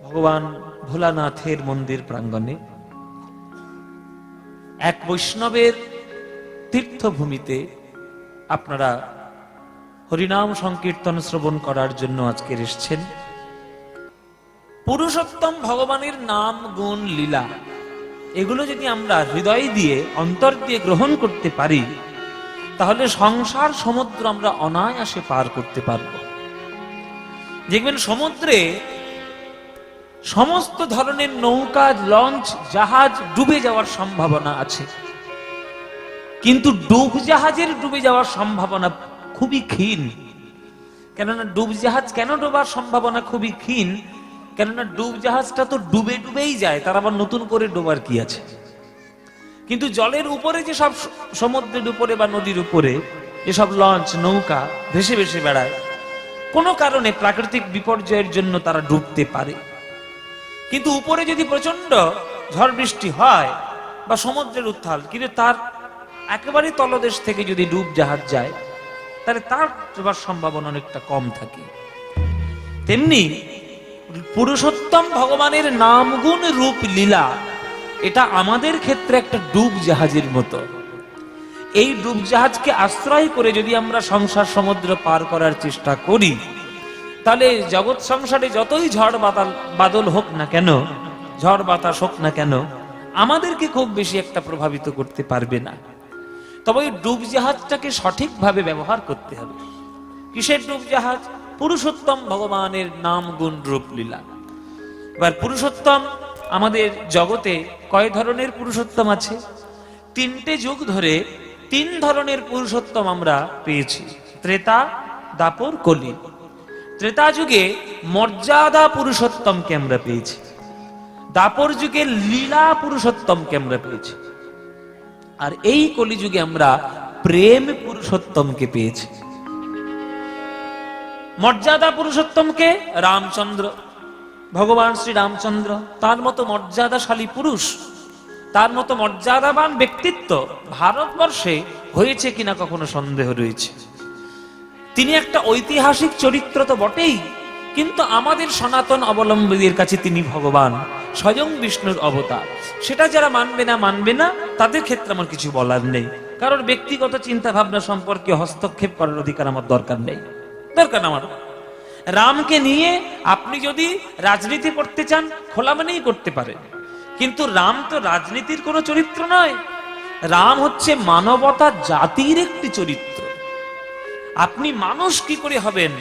ভগবান ভোলানাথের মন্দির প্রাঙ্গণে এক বৈষ্ণবের তীর্থভূমিতে আপনারা হরিনাম সংকীর্তন শ্রবণ করার জন্য আজকে এসেছেন। পুরুষোত্তম ভগবানের নাম, গুণ, লীলা এগুলো যদি আমরা হৃদয় দিয়ে, অন্তর দিয়ে গ্রহণ করতে পারি, তাহলে সংসার সমুদ্র আমরা অনায়াসে পার করতে পারব। দেখবেন সমুদ্রে সমস্ত ধরনের নৌকা, লঞ্চ, জাহাজ ডুবে যাওয়ার সম্ভাবনা আছে, কিন্তু ডুব জাহাজের ডুবে যাওয়ার সম্ভাবনা খুবই ক্ষীণ। কেননা ডুব জাহাজ কেন ডোবার সম্ভাবনা খুবই ক্ষীণ? কেননা ডুব জাহাজটা তো ডুবে ডুবেই যায়, তার আবার নতুন করে ডোবার কি আছে? কিন্তু জলের উপরে যে সব, সমুদ্রের উপরে বা নদীর উপরে যেসব লঞ্চ, নৌকা ভেসে ভেসে বেড়ায়, কোনো কারণে প্রাকৃতিক বিপর্যয়ের জন্য তারা ডুবতে পারে। কিন্তু উপরে যদি প্রচন্ড ঝড় বৃষ্টি হয় বা সমুদ্রের উত্তাল, কিন্তু তার একেবারে তলদেশ থেকে যদি ডুব জাহাজ যায়, তাহলে তার ডোবার সম্ভাবনা অনেকটা কম থাকে। তেমনি পুরুষোত্তম ভগবানের নাম, গুণ, রূপ, লীলা এটা আমাদের ক্ষেত্রে একটা ডুব জাহাজের মতো। এই ডুব জাহাজকে আশ্রয় করে যদি আমরা সংসার সমুদ্র পার করার চেষ্টা করি, তাহলে জগৎ সংসারে যতই ঝড় বাদল হোক না কেন, ঝড় বাতাস হোক না কেন, আমাদেরকে খুব বেশি একটা প্রভাবিত করতে পারবে না। তবে ওই ডুব জাহাজটাকে সঠিকভাবে ব্যবহার করতে হবে। কিসের ডুব জাহাজ? পুরুষোত্তম ভগবানের নাম, গুণ, রূপ, লীলা। এবার পুরুষোত্তম আমাদের জগতে কয় ধরনের পুরুষোত্তম আছে? তিনটে যুগ ধরে তিন ধরনের পুরুষোত্তম আমরা পেয়েছি: ত্রেতা, দাপর, কলি। ত্রেতা যুগে মর্যাদা পুরুষোত্তমকে আমরা পেয়েছি, দাপর যুগে লীলা পুরুষোত্তমকে আমরা পেয়েছি, আর এই কলিযুগে আমরা প্রেম পুরুষোত্তমকে পেয়েছি। মর্যাদা পুরুষোত্তমকে রামচন্দ্র, ভগবান শ্রী রামচন্দ্র, তার মতো মর্যাদাশালী পুরুষ, তার মতো মর্যাদাবান ব্যক্তিত্ব ভারতবর্ষে হয়েছে কিনা কখনো সন্দেহ রয়েছে। তিনি একটা ঐতিহাসিক চরিত্র তো বটেই, কিন্তু আমাদের সনাতন অবলম্বীদের কাছে তিনি ভগবান, স্বয়ং বিষ্ণুর অবতার। সেটা যারা মানবে না তাদের ক্ষেত্রে আমার কিছু বলার নেই, কারণ ব্যক্তিগত চিন্তা ভাবনা সম্পর্কে হস্তক্ষেপ করার অধিকার আমার দরকার নেই। দরকার আমার রামকে নিয়ে আপনি যদি রাজনীতি করতে চান, খোলা মানেই করতে পারেন, কিন্তু রাম তো রাজনীতির কোনো চরিত্র নয়। রাম হচ্ছে মানবতা জাতির একটি চরিত্র। আপনি মানুষ কি করে হবেন,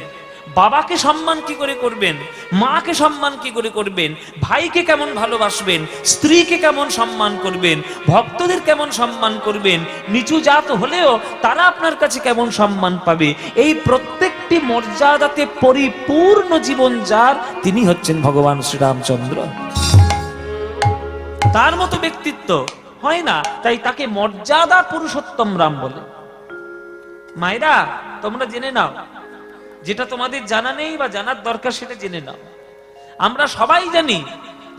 বাবাকে সম্মান কি করে করবেন, মাকে সম্মান কি করে করবেন, ভাইকে কেমন ভালোবাসবেন, স্ত্রীকে কেমন সম্মান করবেন, ভক্তদের কেমন সম্মান করবেন, নিচু জাত হলেও তারা আপনার কাছে কেমন সম্মান পাবে, এই প্রত্যেকটি মর্যাদাতে পরিপূর্ণ জীবন যার, তিনি হচ্ছেন ভগবান শ্রীরামচন্দ্র। তার মতো ব্যক্তিত্ব হয় না, তাই তাকে মর্যাদা পুরুষোত্তম রাম বলে। মায়েরা, তোমরা জেনে নাও, যেটা তোমাদের জানা নেই বা জানার দরকার সেটা জেনে নাও। আমরা সবাই জানি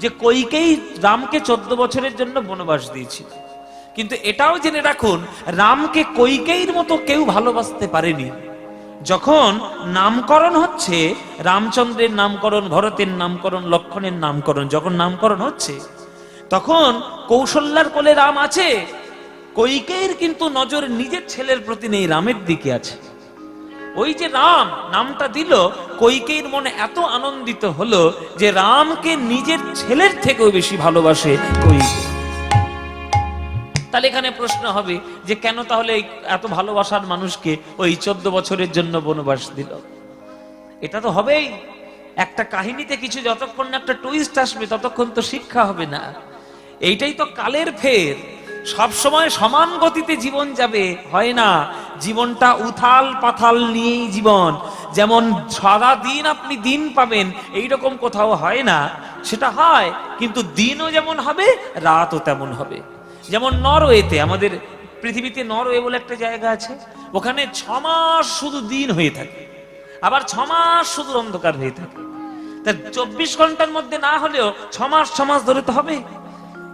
যে কইকেয়ী রামকে 14 বছরের জন্য বনবাস দিয়েছিল, কিন্তু এটাও জেনে রাখুন, রামকে কইকেয়ীর মতো কেউ ভালোবাসতে পারেনি। যখন নামকরণ হচ্ছে, রামচন্দ্রের নামকরণ, ভরতের নামকরণ, লক্ষ্মণের নামকরণ, যখন নামকরণ হচ্ছে, তখন কৌশল্যার কোলে রাম আছে, কইকেয়ীর কিন্তু নজর নিজের ছেলের প্রতি নেই, রামের দিকে আছে। ওই যে রাম নামটা দিল, কইকেয়ীর মনে এত আনন্দিত হলো যে রামকে নিজের ছেলের থেকেও বেশি ভালোবাসে কইকেয়ী। তাহলে এখানে প্রশ্ন হবে যে কেন তাহলে এত ভালোবাসার মানুষকে ওই 14 বছরের জন্য বনবাস দিল? এটা তো হবেই, একটা কাহিনীতে কিছু যতক্ষণ না একটা টুইস্ট আসবে ততক্ষণ তো শিক্ষা হবে না। এইটাই তো কালের ফের। সব সময় সমান গতিতে জীবন যাবে হয় না, জীবনটা উথাল পাথাল নিয়েই জীবন। যেমন সারা দিন আপনি দিন পাবেন এইরকম কোথাও হয় না, সেটা হয়, কিন্তু দিনও যেমন হবে রাতও তেমন হবে। যেমন নরওয়েতে, আমাদের পৃথিবীতে নরওয়ে বলে একটা জায়গা আছে, ওখানে 6 মাস শুধু দিন হয়ে থাকে, আবার 6 মাস শুধু অন্ধকার হয়ে থাকে। তা 24 ঘন্টার মধ্যে না হলেও 6 মাস ধরে তো হবে।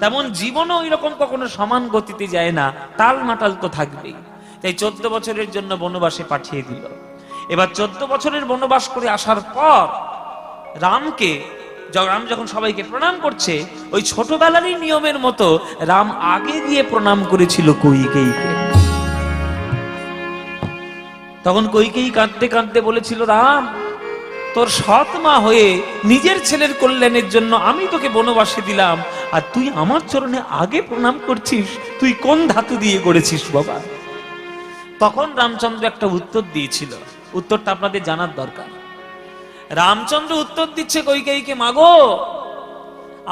তেমন জীবনও এরকম কখনো সমান গতিতে যায় না, টাল মাটাল তো থাকবেই। তাই 14 বছরের জন্য বনবাসে পাঠিয়ে দিল। এবার 14 বছরের বনবাস করে আসার পর রামকে রাম যখন সবাইকে প্রণাম করছে, ওই ছোটবেলারই নিয়মের মতো রাম আগে গিয়ে প্রণাম করেছিল কইকেয়ীকে। তখন কইকেয়ী কাঁদতে কাঁদতে বলেছিল, রাম, তোর সৎ মা হয়ে নিজের ছেলের কল্যাণের জন্য আমি তোকে বনবাসে দিলাম, আর তুই আমার চরণে আগে প্রণাম করছিস? তুই কোন ধাতু দিয়ে গড়েছিস বাবা? তখন রামচন্দ্র একটা উত্তর দিয়েছিল, উত্তরটা আপনাদের জানার দরকার। রামচন্দ্র উত্তর দিচ্ছে কইকেয়ীকে, মাগো,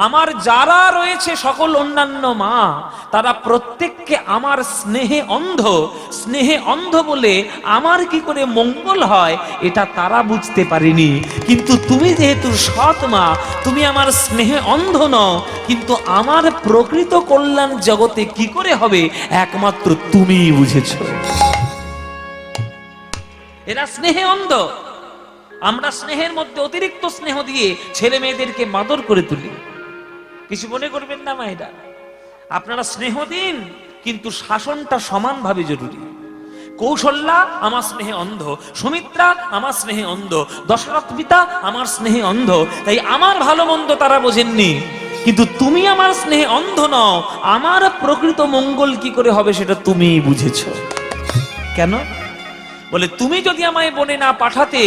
আমার যারা রয়েছে সকল অন্যান্য মা, তারা প্রত্যেককে আমার স্নেহে অন্ধ। স্নেহে অন্ধ বলে আমার কি করে মঙ্গল হয় এটা তারা বুঝতে পারেনি। কিন্তু তুমি যেহেতু সৎ মা, তুমি আমার স্নেহে অন্ধ নও, কিন্তু আমার প্রকৃত কল্যাণ জগতে কি করে হবে একমাত্র তুমিই বুঝেছো। এরা স্নেহে অন্ধ। আমরা স্নেহের মধ্যে অতিরিক্ত স্নেহ দিয়ে ছেলে মেয়েদেরকে মাদর করে তুলি। কিছু মনে করবেন না মায়েরা, আপনারা স্নেহ দিন, কিন্তু শাসনটা সমানভাবে জরুরি। কৌশল্যা আমার স্নেহে অন্ধ, সুমিত্রা আমার স্নেহে অন্ধ, দশরথ পিতা আমার স্নেহে অন্ধ, তাই আমার ভালো মন্দ তারা বোঝেননি। কিন্তু তুমি আমার স্নেহে অন্ধ নও, আমার প্রকৃত মঙ্গল কি করে হবে সেটা তুমিই বুঝেছো। কেন? বলে, তুমি যদি আমায় বনে না পাঠাতে,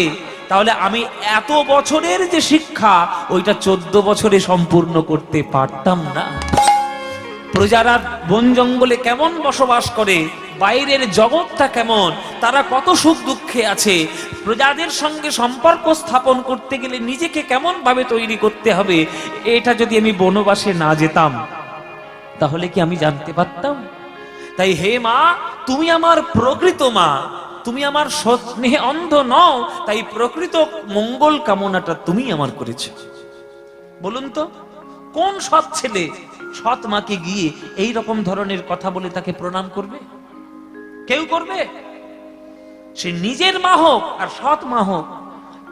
তাহলে আমি এত বছরের যে শিক্ষা ওইটা 14 বছরে সম্পূর্ণ করতে পারতাম না। প্রজারা বন জঙ্গলে কেমন বসবাস করে, বাইরের জগৎটা কেমন, তারা কত সুখ দুঃখে আছে, প্রজাদের সঙ্গে সম্পর্ক স্থাপন করতে গেলে নিজেকে কেমন ভাবে তৈরি করতে হবে, এটা যদি আমি বনবাসে না যেতাম তাহলে কি আমি জানতে পারতাম? তাই হে মা, তুমি আমার প্রকৃত মা, তুমি আমার স্নেহে অন্ধ নও, তাই প্রকৃত মঙ্গল কামনাটা তুমি আমার করেছো। বলুন তো, কোন সৎ ছেলে সৎ মাকে গিয়ে এই রকম ধরনের কথা বলে তাকে প্রণাম করবে? কেউ করবে? সে নিজের মা হোক আর সৎ মা হোক,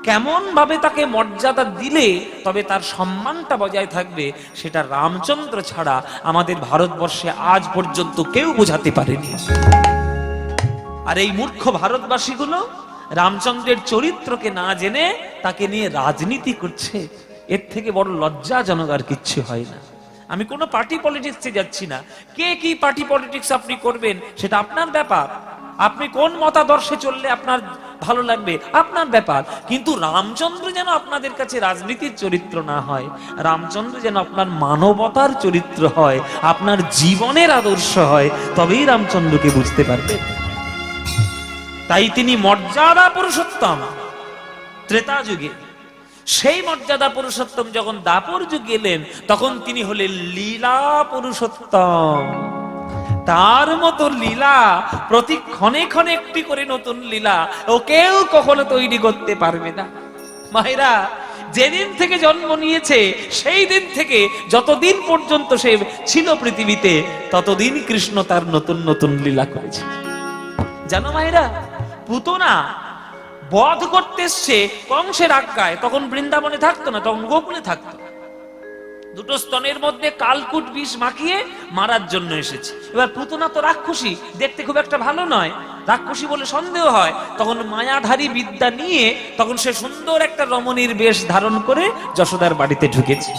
কেমন ভাবে তাকে মর্যাদা দিলে তবে তার সম্মানটা বজায় থাকবে, সেটা রামচন্দ্র ছাড়া আমাদের ভারতবর্ষে আজ পর্যন্ত কেউ বোঝাতে পারেনি। আর এই মূর্খ ভারতবাসীগুলো রামচন্দ্রের চরিত্রকে না জেনে তাকে নিয়ে রাজনীতি করছে। এর থেকে বড় লজ্জাজনক আর কিচ্ছু হয় না। আমি কোনো পার্টি পলিটিক্সে যাচ্ছি না। কে কি পার্টি পলিটিক্স আপনি করবেন সেটা আপনার ব্যাপার, আপনি কোন মতাদর্শে চললে আপনার ভালো লাগবে আপনার ব্যাপার। কিন্তু রামচন্দ্র যেন আপনাদের কাছে রাজনীতির চরিত্র না হয়, রামচন্দ্র যেন আপনার মানবতার চরিত্র হয়, আপনার জীবনের আদর্শ হয়, তবেই রামচন্দ্রকে বুঝতে পারবেন। তাই তিনি মর্যাদা পুরুষোত্তম ত্রেতা যুগে, সেই মর্যাদা পুরুষোত্তম যখন দাপর যুগে এলেন তখন তিনি হলেন লীলা পুরুষোত্তম। তার মতো লীলা প্রতি ক্ষণে ক্ষণে একটি করে নতুন লীলা ও কেউ কখনো তৈরি করতে পারবে না। মায়েরা, যেদিন থেকে জন্ম নিয়েছে সেই দিন থেকে যতদিন পর্যন্ত সে ছিল পৃথিবীতে, ততদিন কৃষ্ণ তার নতুন নতুন লীলা করেছে। জানো মায়েরা, পুতনা বধ করতে এসছে কংসের আজ্ঞায়, তখন বৃন্দাবনে থাকতো না, তখন গোকুলে থাকতো। দুটো স্তনের মধ্যে কালকুট বিষ মাখিয়ে মারার জন্য এসেছে। এবার পুতনা তো রাক্ষসী, দেখতে খুব একটা ভালো নয়, রাক্ষসী বলে সন্দেহ হয়, তখন মায়াধারী বিদ্যা নিয়ে তখন সে সুন্দর একটা রমণীর বেশ ধারণ করে যশোদার বাড়িতে ঢুকেছে।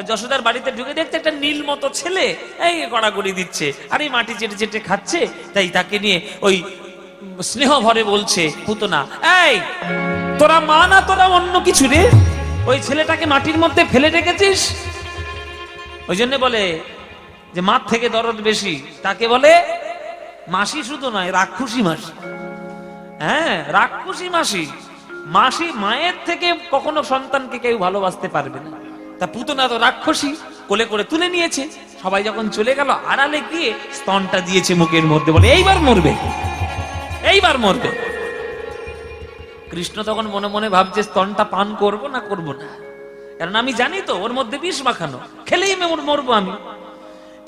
যশোদার বাড়িতে ঢুকে দেখতে একটা নীল মতো ছেলে এই গড়াগড়ি দিচ্ছে আর এই মাটি চেটে চেটে খাচ্ছে। তাই তাকে নিয়ে ওই স্নেহ ভরে বলছে পুতনা, এই তোরা মা না তোরা অন্য কিছু রে, ওই ছেলেটাকে মাটির মধ্যে ফেলে রেখেছিস। ওই জন্য বলে যে মার থেকে দরদ বেশি, তাকে বলে মাসি, শুধু নয় রাক্ষসী মাসি। হ্যাঁ, রাক্ষসী মাসি। মাসি মায়ের থেকে কখনো সন্তানকে কেউ ভালোবাসতে পারবে না। তা পুতনা তো রাক্ষসী, কোলে করে তুলে নিয়েছে। সবাই যখন চলে গেল আড়ালে গিয়ে স্তনটা দিয়েছে মুখের মধ্যে, বলে এইবার মরবে, এইবার মরবে। কৃষ্ণ তখন মনে মনে ভাবছে স্তনটা পান করব না করব না, কারণ আমি জানি তো ওর মধ্যে বিষ মাখানো, খেলেই মরবো আমি।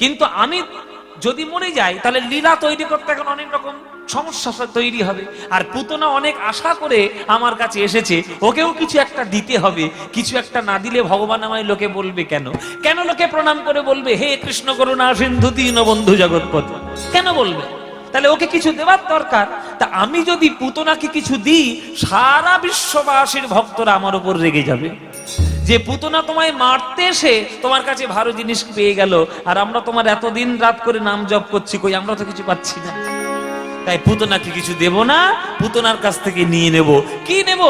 কিন্তু আমি যদি মরে যাই তাহলে লীলা তৈরি করতে এখন অনেক রকম সমস্যা তৈরি হবে। আর পুতনা অনেক আশা করে আমার কাছে এসেছে, ওকেও কিছু একটা দিতে হবে। কিছু একটা না দিলে ভগবান আমায় লোকে বলবে কেন? কেন লোকে প্রণাম করে বলবে হে কৃষ্ণ করুণা সিন্ধু দীনবন্ধু জগৎপতি? কেন বলবে? তাহলে ওকে কিছু দেওয়ার দরকার। তা আমি যদি পুতনাকে কিছু দিই, সারা বিশ্ববাসীর ভক্তরা আমার উপর রেগে যাবে। যে পুতনা তোমায় মারতে এসে তোমার কাছে ভালো জিনিস পেয়ে গেল, আর আমরা তোমার এতদিন রাত করে নাম জপ করছি, কই আমরা তো কিছু পাচ্ছি না। তাই পুতনাকে কিছু দেব না, পুতনার কাছ থেকে নিয়ে নেব। কি নেব?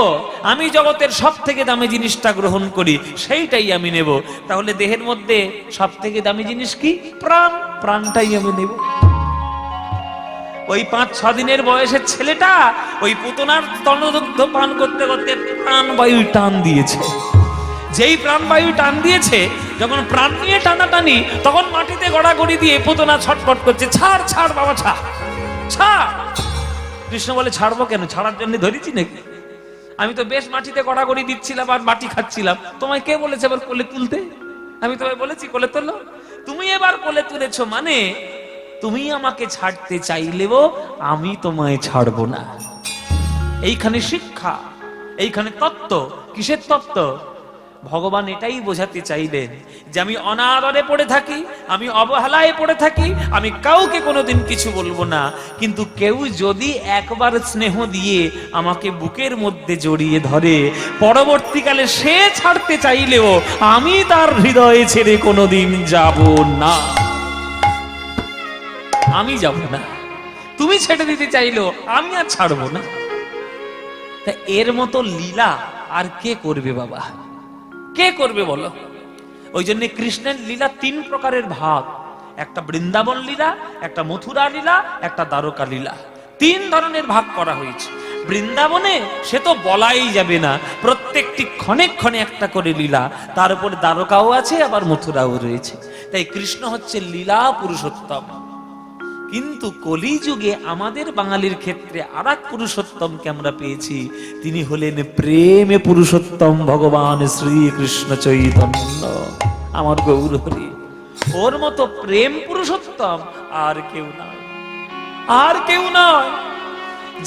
আমি জগতের সব থেকে দামি জিনিসটা গ্রহণ করি, সেইটাই আমি নেব। তাহলে দেহের মধ্যে সব থেকে দামি জিনিস কি? প্রাণ। প্রাণটাই আমি নেব। ওই 5-6 দিনের বয়সের ছেলেটা ওই পুতনার স্তনদুগ্ধ পান করতে করতে প্রাণবায়ু টান দিয়েছে। যেই প্রাণবায়ু টান দিয়েছে, যখন প্রাণ নিয়ে টানাটানি, তখন মাটিতে গড়াগড়ি দিয়ে পুতনা ছটফট করছে, ছাড় ছাড় বাবা, ছাড় ছাড়। কৃষ্ণ বলে, ছাড়বো কেন? ছাড়ার জন্য ধরেছি নাকি? আমি তো বেশ মাটিতে গড়াগড়ি দিচ্ছিলাম আর মাটি খাচ্ছিলাম। তোমায় কে বলেছে এবার কোলে তুলতে? আমি তোমায় বলেছি কোলে তোলো? তুমি এবার কোলে তুলেছো, মানে তুমি আমাকে ছাড়তে চাইলেও আমি তোমায় ছাড়বো না। এইখানে শিক্ষা, এইখানে তত্ত্ব। কিসের তত্ত্ব? ভগবান এটাই বোঝাতে চাইলেন যে আমি অনাদরে পড়ে থাকি, আমি অবহেলায় পড়ে থাকি, আমি কাউকে কোনোদিন কিছু বলবো না, কিন্তু কেউ যদি একবার স্নেহ দিয়ে আমাকে বুকের মধ্যে জড়িয়ে ধরে, পরবর্তীকালে সে ছাড়তে চাইলেও আমি তার হৃদয়ে ছেড়ে কোনোদিন যাব না। আমি যাব না। তুমি ছেড়ে দিতে চাইলেও আমি আর ছাড়বো না। তা এর মতো লীলা আর কে করবে বাবা? কে করবে বলো? ওই জন্য কৃষ্ণের লীলা 3 প্রকারের ভাগ। একটা বৃন্দাবন লীলা, একটা মথুরা লীলা, একটা দ্বারকা লীলা। 3 ধরনের ভাগ করা হয়েছে। বৃন্দাবনে সে তো বলাই যাবে না, প্রত্যেকটি ক্ষণে ক্ষণে একটা করে লীলা। তার উপরে দ্বারকাও আছে, আবার মথুরাও রয়েছে। তাই কৃষ্ণ হচ্ছে লীলা পুরুষোত্তম। কিন্তু কলিযুগে আমাদের বাঙালির ক্ষেত্রে আর এক পুরুষোত্তমকে আমরা পেয়েছি। তিনি হলেন প্রেমে পুরুষোত্তম ভগবান শ্রীকৃষ্ণ চৈতন্য, আমার গৌর হরি। ওর মতো প্রেম পুরুষোত্তম আর কেউ নয়, আর কেউ নয়।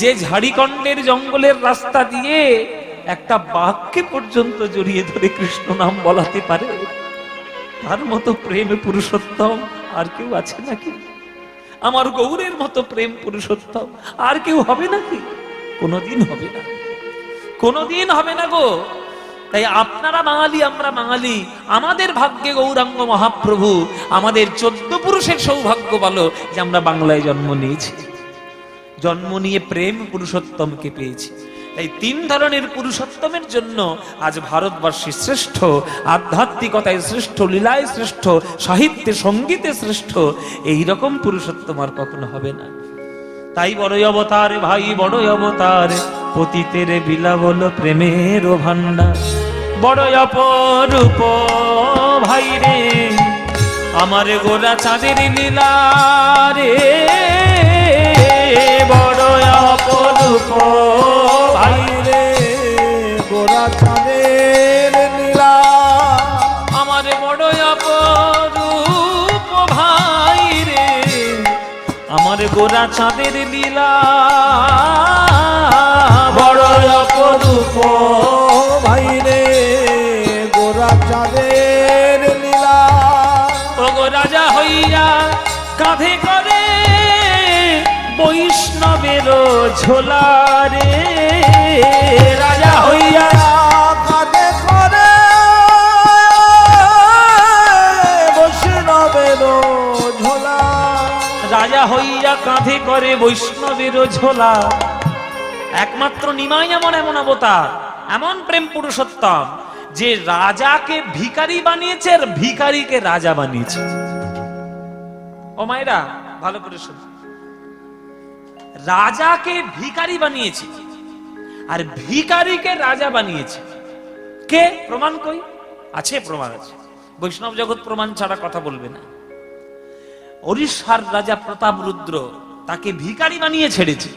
যে ঝাড়িকণ্ডের জঙ্গলের রাস্তা দিয়ে একটা বাঘকে পর্যন্ত জড়িয়ে ধরে কৃষ্ণ নাম বলাতে পারে, তার মতো প্রেমে পুরুষোত্তম আর কেউ আছে নাকি? আমার গৌরের মতো প্রেম পুরুষোত্তম আর কেউ হবে নাকি? কোনদিন হবে না, কোনদিন হবে না গো। তাই আপনারা বাঙালি, আমরা বাঙালি, আমাদের ভাগ্যে গৌরাঙ্গ মহাপ্রভু, আমাদের 14 পুরুষের সৌভাগ্য বলো যে আমরা বাংলায় জন্ম নিয়েছি, জন্ম নিয়ে প্রেম পুরুষোত্তমকে পেয়েছি। এই 3 ধরনের পুরুষোত্তমের জন্য আজ ভারতবর্ষে শ্রেষ্ঠ, আধ্যাত্মিকতায় শ্রেষ্ঠ, লীলায় শ্রেষ্ঠ, সাহিত্যে সঙ্গীতে শ্রেষ্ঠ। এই রকম পুরুষোত্তম আর কখনো হবে না। তাই বড়ই অবতার ভাই, বড়ই অবতার, পতিতের বিলাবল প্রেমের ভান্ডার। বড়ই অপরূপ ভাই রে আমার গোরা চাঁদের লীলা রে, বড়ই অপরূপ ভাই রে গোরা চাঁদের লীলা, আমার বড়ই অপরূপ ভাই রে আমার গোরা চাঁদের লীলা, বড়ই অপরূপ ভাই রে গোরা চাঁদের লীলা। ও গো রাজা হইয়া কাঁধে করে বৈষ্ণবের ঝোলা রে, রাজা হইয়া কাঁধে করে বৈষ্ণবের ঝোলা, রাজা হইয়া কাঁধে করে বৈষ্ণবের ঝোলা। একমাত্র নিমাই এমন অবতার, এমন প্রেম পুরুষোত্তম যে রাজাকে ভিখারি বানিয়েছে আর ভিখারিকে রাজা বানিয়েছে। ও মায়েরা ভালো করে শুনো, রাজাকে ভিখারি বানিয়েছে আর ভিখারিকে রাজা বানিয়েছে। কে? প্রমাণ কই? আছে, প্রমাণ আছে। বৈষ্ণব জগৎ প্রমাণ ছাড়া কথা বলবে না। ওড়িশার রাজা প্রতাপরুদ্র তাকে ভিখারি বানিয়ে ছেড়েছে।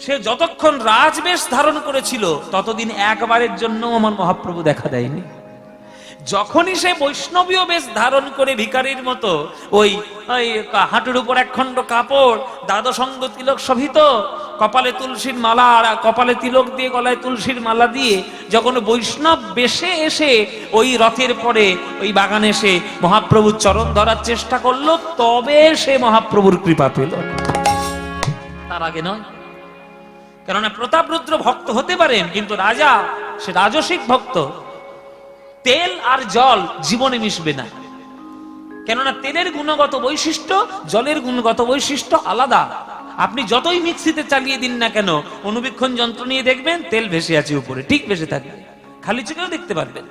সে যতক্ষণ রাজবেশ ধারণ করেছিল ততদিন একবারের জন্য আমার মহাপ্রভু দেখা দেয়নি। যখনই সে বৈষ্ণবীয় বেশ ধারণ করে ভিখারির মতো ওই হাঁটুর উপর একখণ্ড কাপড়, দ্বাদশঙ্গ তিলক শোভিত, কপালে তুলসীর মালা, আর কপালে তিলক দিয়ে গলায় তুলসীর মালা দিয়ে যখন বৈষ্ণব বেশে এসে ওই রথের পরে ওই বাগানে এসে মহাপ্রভুর চরণ ধরার চেষ্টা করলো, তবে সে মহাপ্রভুর কৃপা পেল, তার আগে নয়। কেননা প্রতাপরুদ্র ভক্ত হতে পারেন, কিন্তু রাজা সে রাজসিক ভক্ত। তেল আর জল জীবনে মিশবে না, কেননা তেলের গুণগত বৈশিষ্ট্য জলের গুণগত বৈশিষ্ট্য আলাদা। আপনি যতই মিক্সিতে চালিয়ে দিন না কেন, অনুবীক্ষণ যন্ত্র নিয়ে দেখবেন তেল ভেসে আছে উপরে, ঠিক ভেসে থাকবে, খালি চোখেও দেখতে পারবেন।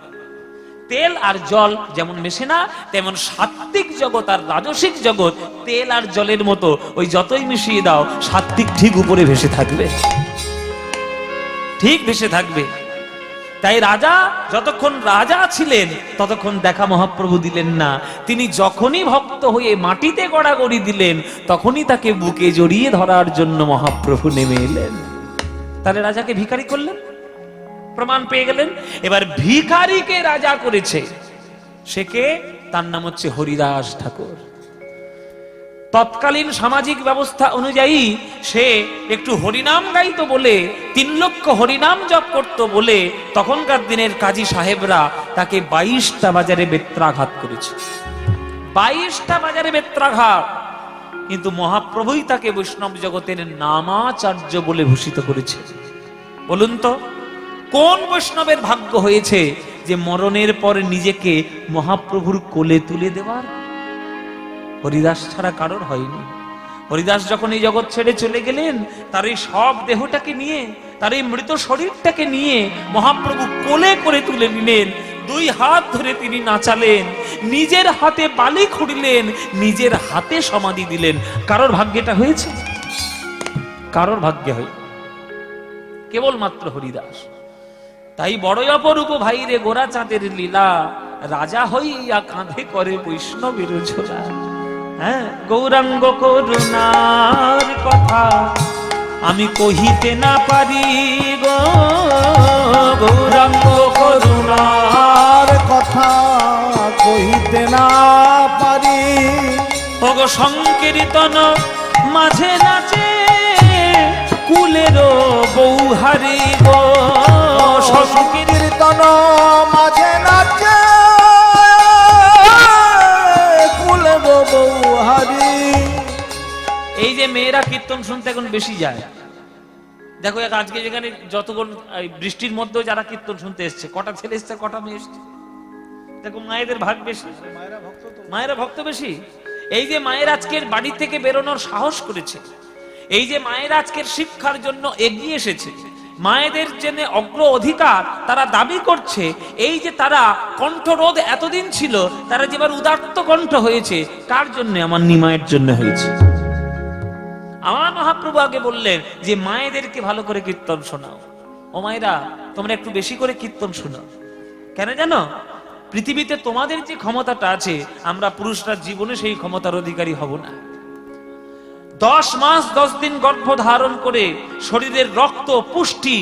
তেল আর জল যেমন মেশে না, তেমন সাত্ত্বিক জগৎ আর রাজসিক জগৎ তেল আর জলের মতো, ওই যতই মিশিয়ে দাও সাত্ত্বিক ঠিক উপরে ভেসে থাকবে, ঠিক ভেসে থাকবে। তাই রাজা যতক্ষণ রাজা ছিলেন ততক্ষণ দেখা মহাপ্রভু দিলেন না। তিনি যখনই ভক্ত হয়ে মাটিতে গড়াগড়ি দিলেন, তখনই তাকে বুকে জড়িয়ে ধরার জন্য মহাপ্রভু নেমে এলেন। তাহলে রাজাকে ভিখারি করলেন, প্রমাণ পেয়ে গেলেন। এবার ভিখারিকে রাজা করেছে, সে কে? তার নাম হচ্ছে হরিদাস ঠাকুর। তৎকালীন সামাজিক ব্যবস্থা অনুযায়ী সে একটু হরিনাম গাইতো বলে, 3 লক্ষ হরিনাম জপ করতো বলে তখনকার দিনের কাজী সাহেবরা তাকে 22টা বাজারে বেত্রাঘাত করেছে, 22টা বাজারে বেত্রাঘাত। কিন্তু মহাপ্রভুই তাকে বৈষ্ণব জগতের নামাচার্য বলে ভূষিত করেছে। বলুন তো, কোন বৈষ্ণবের ভাগ্য হয়েছে যে মরণের পর নিজেকে মহাপ্রভুর কোলে তুলে দেওয়ার? হরিদাস ছাড়া কারোর হয়নি। হরিদাস যখন এই জগৎ ছেড়ে চলে গেলেন, তার এই সব দেহটাকে নিয়ে, তার এই মৃত শরীরটাকে নিয়ে মহাপ্রভু কোলে করে তুলে নিলেন। 2 হাত ধরে তিনি নাচালেন, নিজের হাতে বালি খুঁড়িলেন, নিজের হাতে সমাধি দিলেন। কারোর ভাগ্যটা হয়েছে? কারোর ভাগ্যে হয় কেবলমাত্র হরিদাস। তাই বড়ই অপরূপ ভাইরে গোরা চাঁদের লীলা, রাজা হইয়া কাঁধে করে বৈষ্ণবের ঝোলা। হ্যাঁ, গৌরাঙ্গ করুণার কথা আমি কহিতে না পারি গো, গৌরাঙ্গ করুণার কথা কহিতে না পারি। ওগো সংকীর্তন মাঝে নাচে কুলেরও বৌহারি গো, সংকীর্তন মাঝে নাচে কুলেরও বৌহারি। এই যে মেয়েরা কীর্তন শুনতে এখন বেশি যায়, দেখো আজকে যেখানে যতক্ষণ বৃষ্টির মধ্যেও যারা কীর্তন শুনতে এসছে, কটা ছেলে এসছে, কটা মেয়ে এসছে, দেখো মায়েদের ভাগ বেশি, মায়েরা ভক্ত বেশি। এই যে মায়ের আজকের বাড়ি থেকে বেরোনোর সাহস করেছে, এই যে মায়ের আজকের শিক্ষার জন্য এগিয়ে এসেছে, মায়েদের জন্য অগ্র অধিকার তারা দাবি করছে, এই যে তারা কণ্ঠরোধ এতদিন ছিল, তারা যেবার উদাত্ত কণ্ঠ হয়েছে, কার জন্য? আমার নিমায়ের জন্য হয়েছে। আমার মহাপ্রভু আগে বললেন যে মায়েদেরকে ভালো করে কীর্তন শোনাও। ও মায়েরা, তোমরা একটু বেশি করে কীর্তন শোনাও। কেন জানো? পৃথিবীতে তোমাদের যে ক্ষমতাটা আছে, আমরা পুরুষরা জীবনে সেই ক্ষমতার অধিকারী হব না। 10 মাস 10 দিন গর্ভ ধারণ করে শরীরের রক্ত পুষ্টি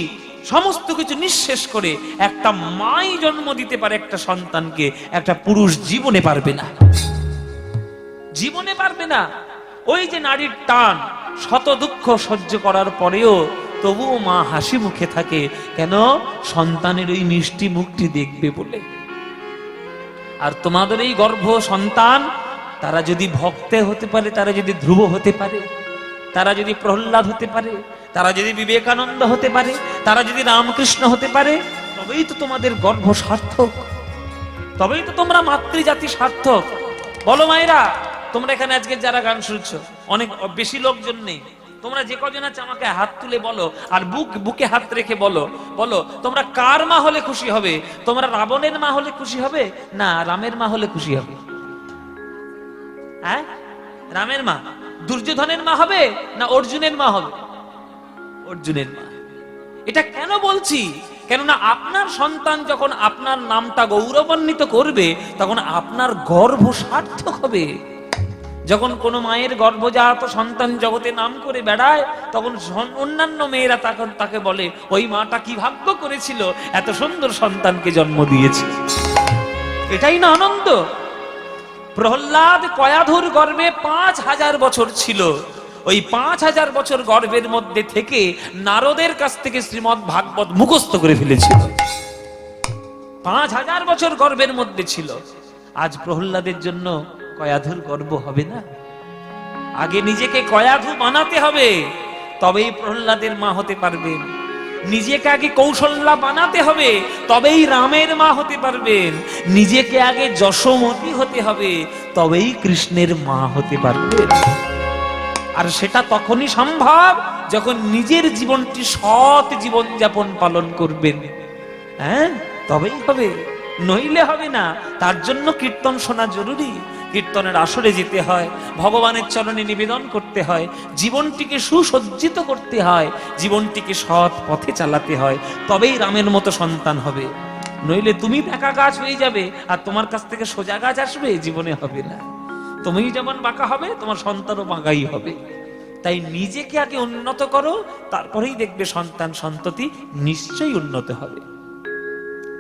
সমস্ত কিছু নিঃশেষ করে একটা মাই জন্ম দিতে পারে একটা সন্তানকে, একটা পুরুষ জীবনে পারবে না, জীবনে পারবে না। ওই যে নারীর টান, শত দুঃখ সহ্য করার পরেও তবুও মা হাসি মুখে থাকে, কেন? সন্তানের ওই মিষ্টি মুখটি দেখবে বলে। আর তোমাদের এই গর্ভ সন্তান, তারা যদি ভক্তে হতে পারে, তারা যদি ধ্রুব হতে পারে, তারা যদি প্রহ্লাদ হতে পারে, তারা যদি বিবেকানন্দ হতে পারে, তারা যদি রামকৃষ্ণ হতে পারে, তবেই তো তোমাদের গর্ভ সার্থক, তবেই তো তোমরা মাতৃজাতি সার্থক। বলো মায়েরা, তোমরা এখানে আজকে যারা গান শুনছো, অনেক বেশি লোকজন নেই, তোমরা যে কজন আছে আমাকে হাত তুলে বলো, আর বুকে হাত রেখে বলো, বলো তোমরা কার মা হলে খুশি হবে? তোমরা রাবণের মা হলে খুশি হবে, না রামের মা হলে খুশি হবে? হ্যাঁ, রামের মা। দুর্যোধনের মা হবে না অর্জুনের মা হবে? অর্জুনের মা। এটা কেন বলছি? কেননা আপনার সন্তান যখন আপনার নামটা গৌরবান্বিত করবে, তখন আপনার গর্ভ সার্থক হবে। যখন কোনো মায়ের গর্ভজাত সন্তান জগতে নাম করে বেড়ায়, তখন অন্যান্য মেয়েরা তাকে বলে, ওই মাটা কি ভাগ্য করেছিল, এত সুন্দর সন্তানকে জন্ম দিয়েছে। এটাই না আনন্দ? প্রহ্লাদ কয়াধুর গর্ভে 5000 বছর ছিল। ওই 5000 বছর গর্ভের মধ্যে থেকে নারদের কাছ থেকে শ্রীমদ্ ভাগবত মুখস্থ করে ফেলেছিল। 5000 বছর গর্ভের মধ্যে ছিল। আজ প্রহ্লাদের জন্য কয়াধুর গর্ভ হবে না? আগে নিজেকে কয়াধু বানাতে হবে, তবেই প্রহ্লাদের মা হতে পারবেন। নিজেকে আগে কৌশল্যা বানাতে হবে, তবেই রামের মা হতে পারবেন। নিজেকে আগে যশোমতী হতে হবে, তবেই কৃষ্ণের মা হতে পারবেন। আর সেটা তখনই সম্ভব যখন নিজের জীবনটি সৎ জীবন যাপন পালন করবেন। হ্যাঁ, তবেই হবে, নইলে হবে না। তার জন্য কীর্তন শোনা জরুরি। কীর্তনের আসরে যেতে হয়, ভগবানের চরণে নিবেদন করতে হয়, জীবনটিকে সুসজ্জিত করতে হয়, জীবনটিকে সৎ পথে চালাতে হয়, তবেই রামের মতো সন্তান হবে। নইলে তুমি বাঁকা গাছ হয়ে যাবে আর তোমার কাছ থেকে সোজা গাছ আসবে, জীবনে হবে না। তুমি যেমন বাঁকা হবে, তোমার সন্তানও বাঁকাই হবে। তাই নিজেকে আগে উন্নত করো, তারপরেই দেখবে সন্তান সন্ততি নিশ্চয়ই উন্নত হবে।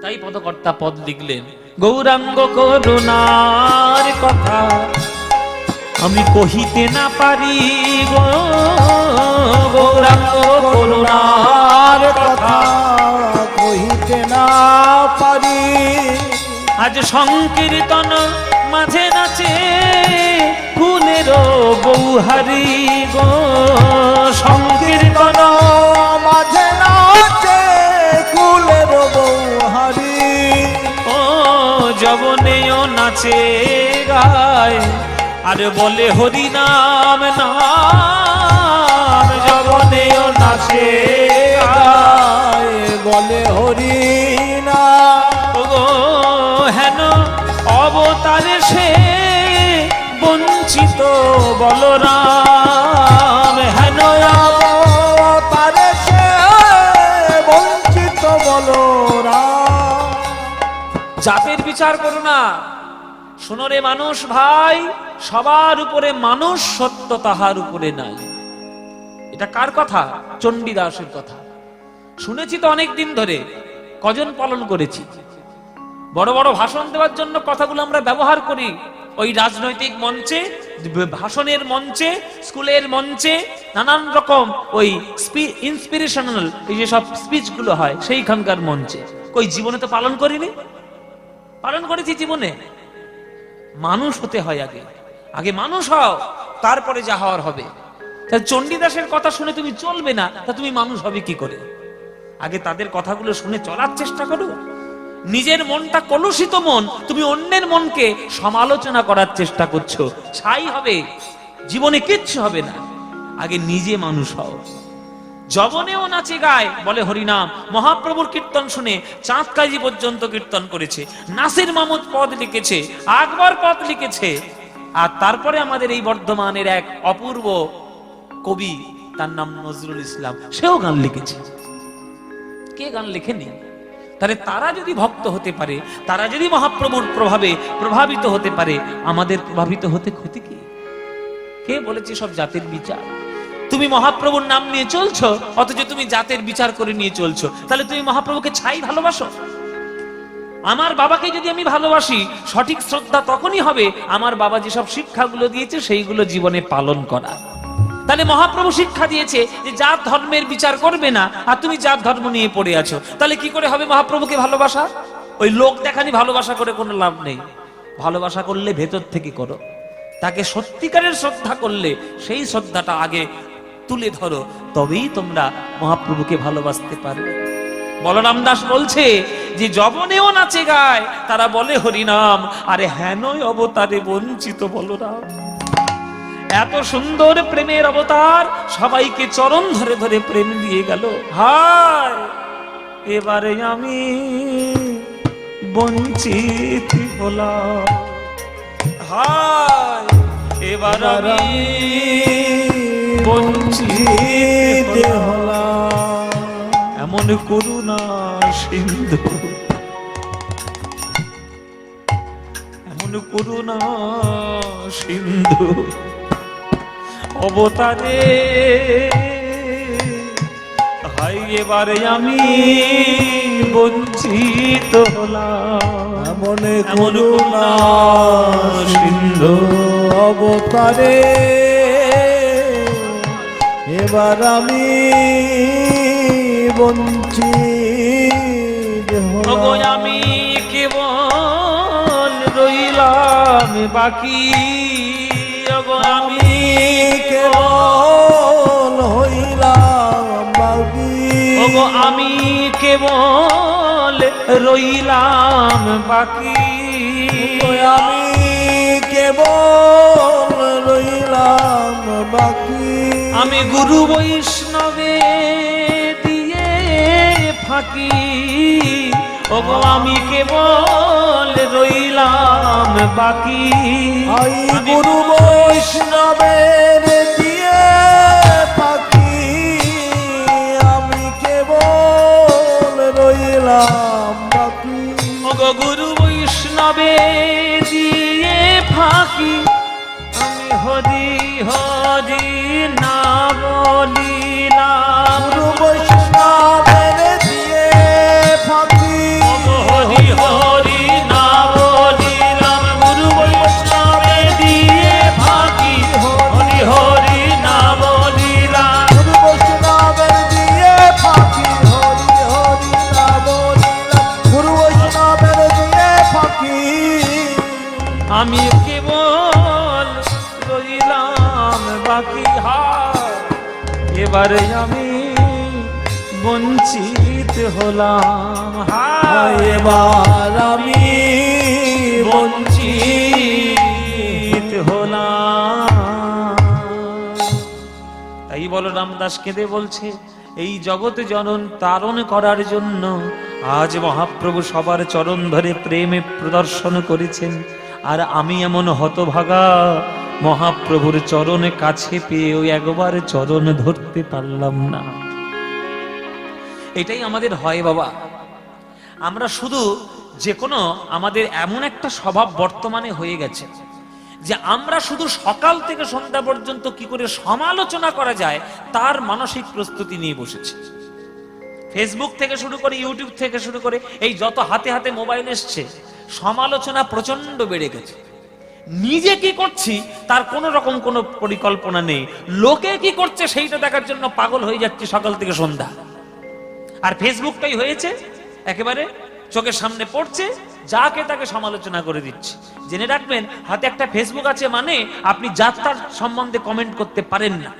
তাই পদকর্তা পদ লিখলেন, গৌরাঙ্গ করুণার কথা আমি কহিতে না পারি গো, গৌরাঙ্গ করুণার কথা কহিতে না পারি। আজ সংকীর্তন মাঝে নাচে ফুলের বৌহারি গো, সংকীর্তন মাঝে নাচে কুলের বৌহারি। ও যবনেও নাচে গায় আর বলে হরি নাম নাম, যবনেও নাচে গায় বলে হরি নাম। গো হেন অবতারে সে বঞ্চিত বলরাম, হেন তারে সে বঞ্চিত বলরাম। জাতের বিচার করো না, শোনো রে মানুষ ভাই, সবার উপরে মানুষ সত্য, তাহার উপরে নাই। এটা কার কথা? চণ্ডীদাসের কথা। শুনেছি তো অনেক দিন ধরে, কজন পালন করেছি। বড় বড় ভাষণ দেওয়ার জন্য কথাগুলো আমরা ব্যবহার করি, ওই রাজনৈতিক মঞ্চে, ভাষণের মঞ্চে, স্কুলের মঞ্চে, নানান রকম ওই ইন্সপিরেশনাল এই যে সব স্পিচগুলো হয় সেইখানকার মঞ্চে। কই জীবনে তো পালন করিনি? পালন করেছি জীবনে। মানুষ হতে হয় আগে, আগে মানুষ হও, তারপরে যা হওয়ার হবে। চণ্ডীদাসের কথা শুনে তুমি চলবে না, তা তুমি মানুষ হবে কি করে? আগে তাদের কথাগুলো শুনে চলার চেষ্টা করো। নিজের মনটা কলুষিত মন, তুমি অন্যের মনকে সমালোচনা করার চেষ্টা করছো, ছাই হবে, জীবনে কিচ্ছু হবে না। আগে নিজে মানুষ হও। যবনেও নাচে গায় বলে হরিনাম। মহাপ্রভুর কীর্তন শুনে চাঁদ কাজী পর্যন্ত কীর্তন করেছে, নাসির মাহমুদ পদ লিখেছে, আকবর পদ লিখেছে। আর তারপরে আমাদের এই বর্ধমানের এক অপূর্ব কবি, তার নাম নজরুল ইসলাম, সেও গান লিখেছে। কে গান লেখেনি? তাহলে তারা যদি ভক্ত হতে পারে, তারা যদি মহাপ্রভুর প্রভাবে প্রভাবিত হতে পারে, আমাদের প্রভাবিত হতে ক্ষতি কি? কে বলেছে সব জাতের বিচার? তুমি মহাপ্রভুর নাম নিয়ে চলছো, অথচ তুমি জাতের বিচার করে নিয়ে চলছো। তাহলে তুমি মহাপ্রভুকে ছাই ভালোবাসো? আমার বাবাকে যদি আমি ভালোবাসি, সঠিক শ্রদ্ধা তখনই হবে আমার বাবা যেসব শিক্ষাগুলো দিয়েছে সেইগুলো জীবনে পালন করা। তাহলে মহাপ্রভু শিক্ষা দিয়েছে যে জাত ধর্মের বিচার করবে না, আর তুমি জাত ধর্ম নিয়ে পড়ে আছো। তাহলে কি করে হবে মহাপ্রভুকে ভালোবাসা? ওই লোক দেখানি ভালোবাসা করে কোনো লাভ নেই। ভালোবাসা করলে ভেতর থেকে করো। তাকে সত্যিকারের শ্রদ্ধা করলে সেই শ্রদ্ধাটা আগে তুলে ধরো, তবেই তোমরা মহাপ্রভুকে ভালোবাসতে পারবে। বলরাম দাস বলছে যে যবনেও নাচে গায় তারা বলে হরিনাম, আরে হেনই অবতারে বঞ্চিত বলরাম। এত সুন্দর প্রেমের অবতার, সবাইকে চরণ ধরে ধরে প্রেম দিয়ে গেল। হায় এবারে আমি বঞ্চিত হলাম, হায় এবার আমি বঞ্চিত হলাম। এমন করুণা সিন্ধু, এমন করুণা সিন্ধু অবতারে, হাই এবারে আমি বঞ্চিত হলাম। এমন করুণা সিন্ধু অবতারে, এবার আমি বঞ্চিত হলাম। আমি কেবল রইলাম বাকি, আমি কেবল হইলাম বাকি। আমি কেবল রইলাম বাকি, আমি কেবল রইলাম বাকি। আমি গুরু বৈষ্ণবে দিয়ে ফাঁকি, ওগো আমি কেবল রইলাম বাকি। আই গুরু বৈষ্ণবের দিয়ে ফাঁকি, আমি কেবল রইলাম বাকি। ওগো গুরু বৈষ্ণবে দিয়ে ফাঁকি, আমি হরি হরি না বলিলাম। গুরু বৈষ্ণবের দিয়ে ফাঁকি, হরি হরি না বলিলাম। গুরু বৈষ্ণবে দিয়ে ফাঁকি, হরি হরি না বলিলাম। গুরু বৈষ্ণবের দিয়ে ফাঁকি, হরি হরি না বলিলাম। গুরু বৈষ্ণবের দিয়ে ফাঁকি, আমি কেবল রইলাম বাকি। এবারে আমি বঞ্চিত হলাম, এবার আমি বঞ্চিত হলাম। তাই বলরাম দাস কেঁদে বলছে, এই জগতে জনন তারণ করার জন্য আজ মহাপ্রভু সবার চরণ ধরে প্রেমে প্রদর্শন করেছেন, আর আমি এমন হতভাগা মহাপ্রভুর চরণে কাছে পেয়ে ওই একবার চরণ ধরতে পারলাম না। এটাই আমাদের হয় বাবা। আমরা শুধু যে কোনো আমাদের এমন একটা স্বভাব বর্তমানে হয়ে গেছে যে আমরা শুধু সকাল থেকে সন্ধ্যা পর্যন্ত কি করে সমালোচনা করা যায় তার মানসিক প্রস্তুতি নিয়ে বসেছি। ফেসবুক থেকে শুরু করে, ইউটিউব থেকে শুরু করে, এই যত হাতে হাতে মোবাইল এসছে, সমালোচনা প্রচন্ড বেড়ে গেছে। নিজে কি করছি তার কোনো রকম কোনো পরিকল্পনা নেই, লোকে কি করছে সেইটা দেখার জন্য পাগল হয়ে যাচ্ছে সকাল থেকে সন্ধ্যা। আর ফেসবুকটাই হয়েছে একেবারে চোখের সামনে পড়ছে, যাকে তাকে সমালোচনা করে দিচ্ছে। জেনে রাখবেন, হাতে একটা ফেসবুক আছে মানে আপনি যাত্রার সম্বন্ধে কমেন্ট করতে পারেন না।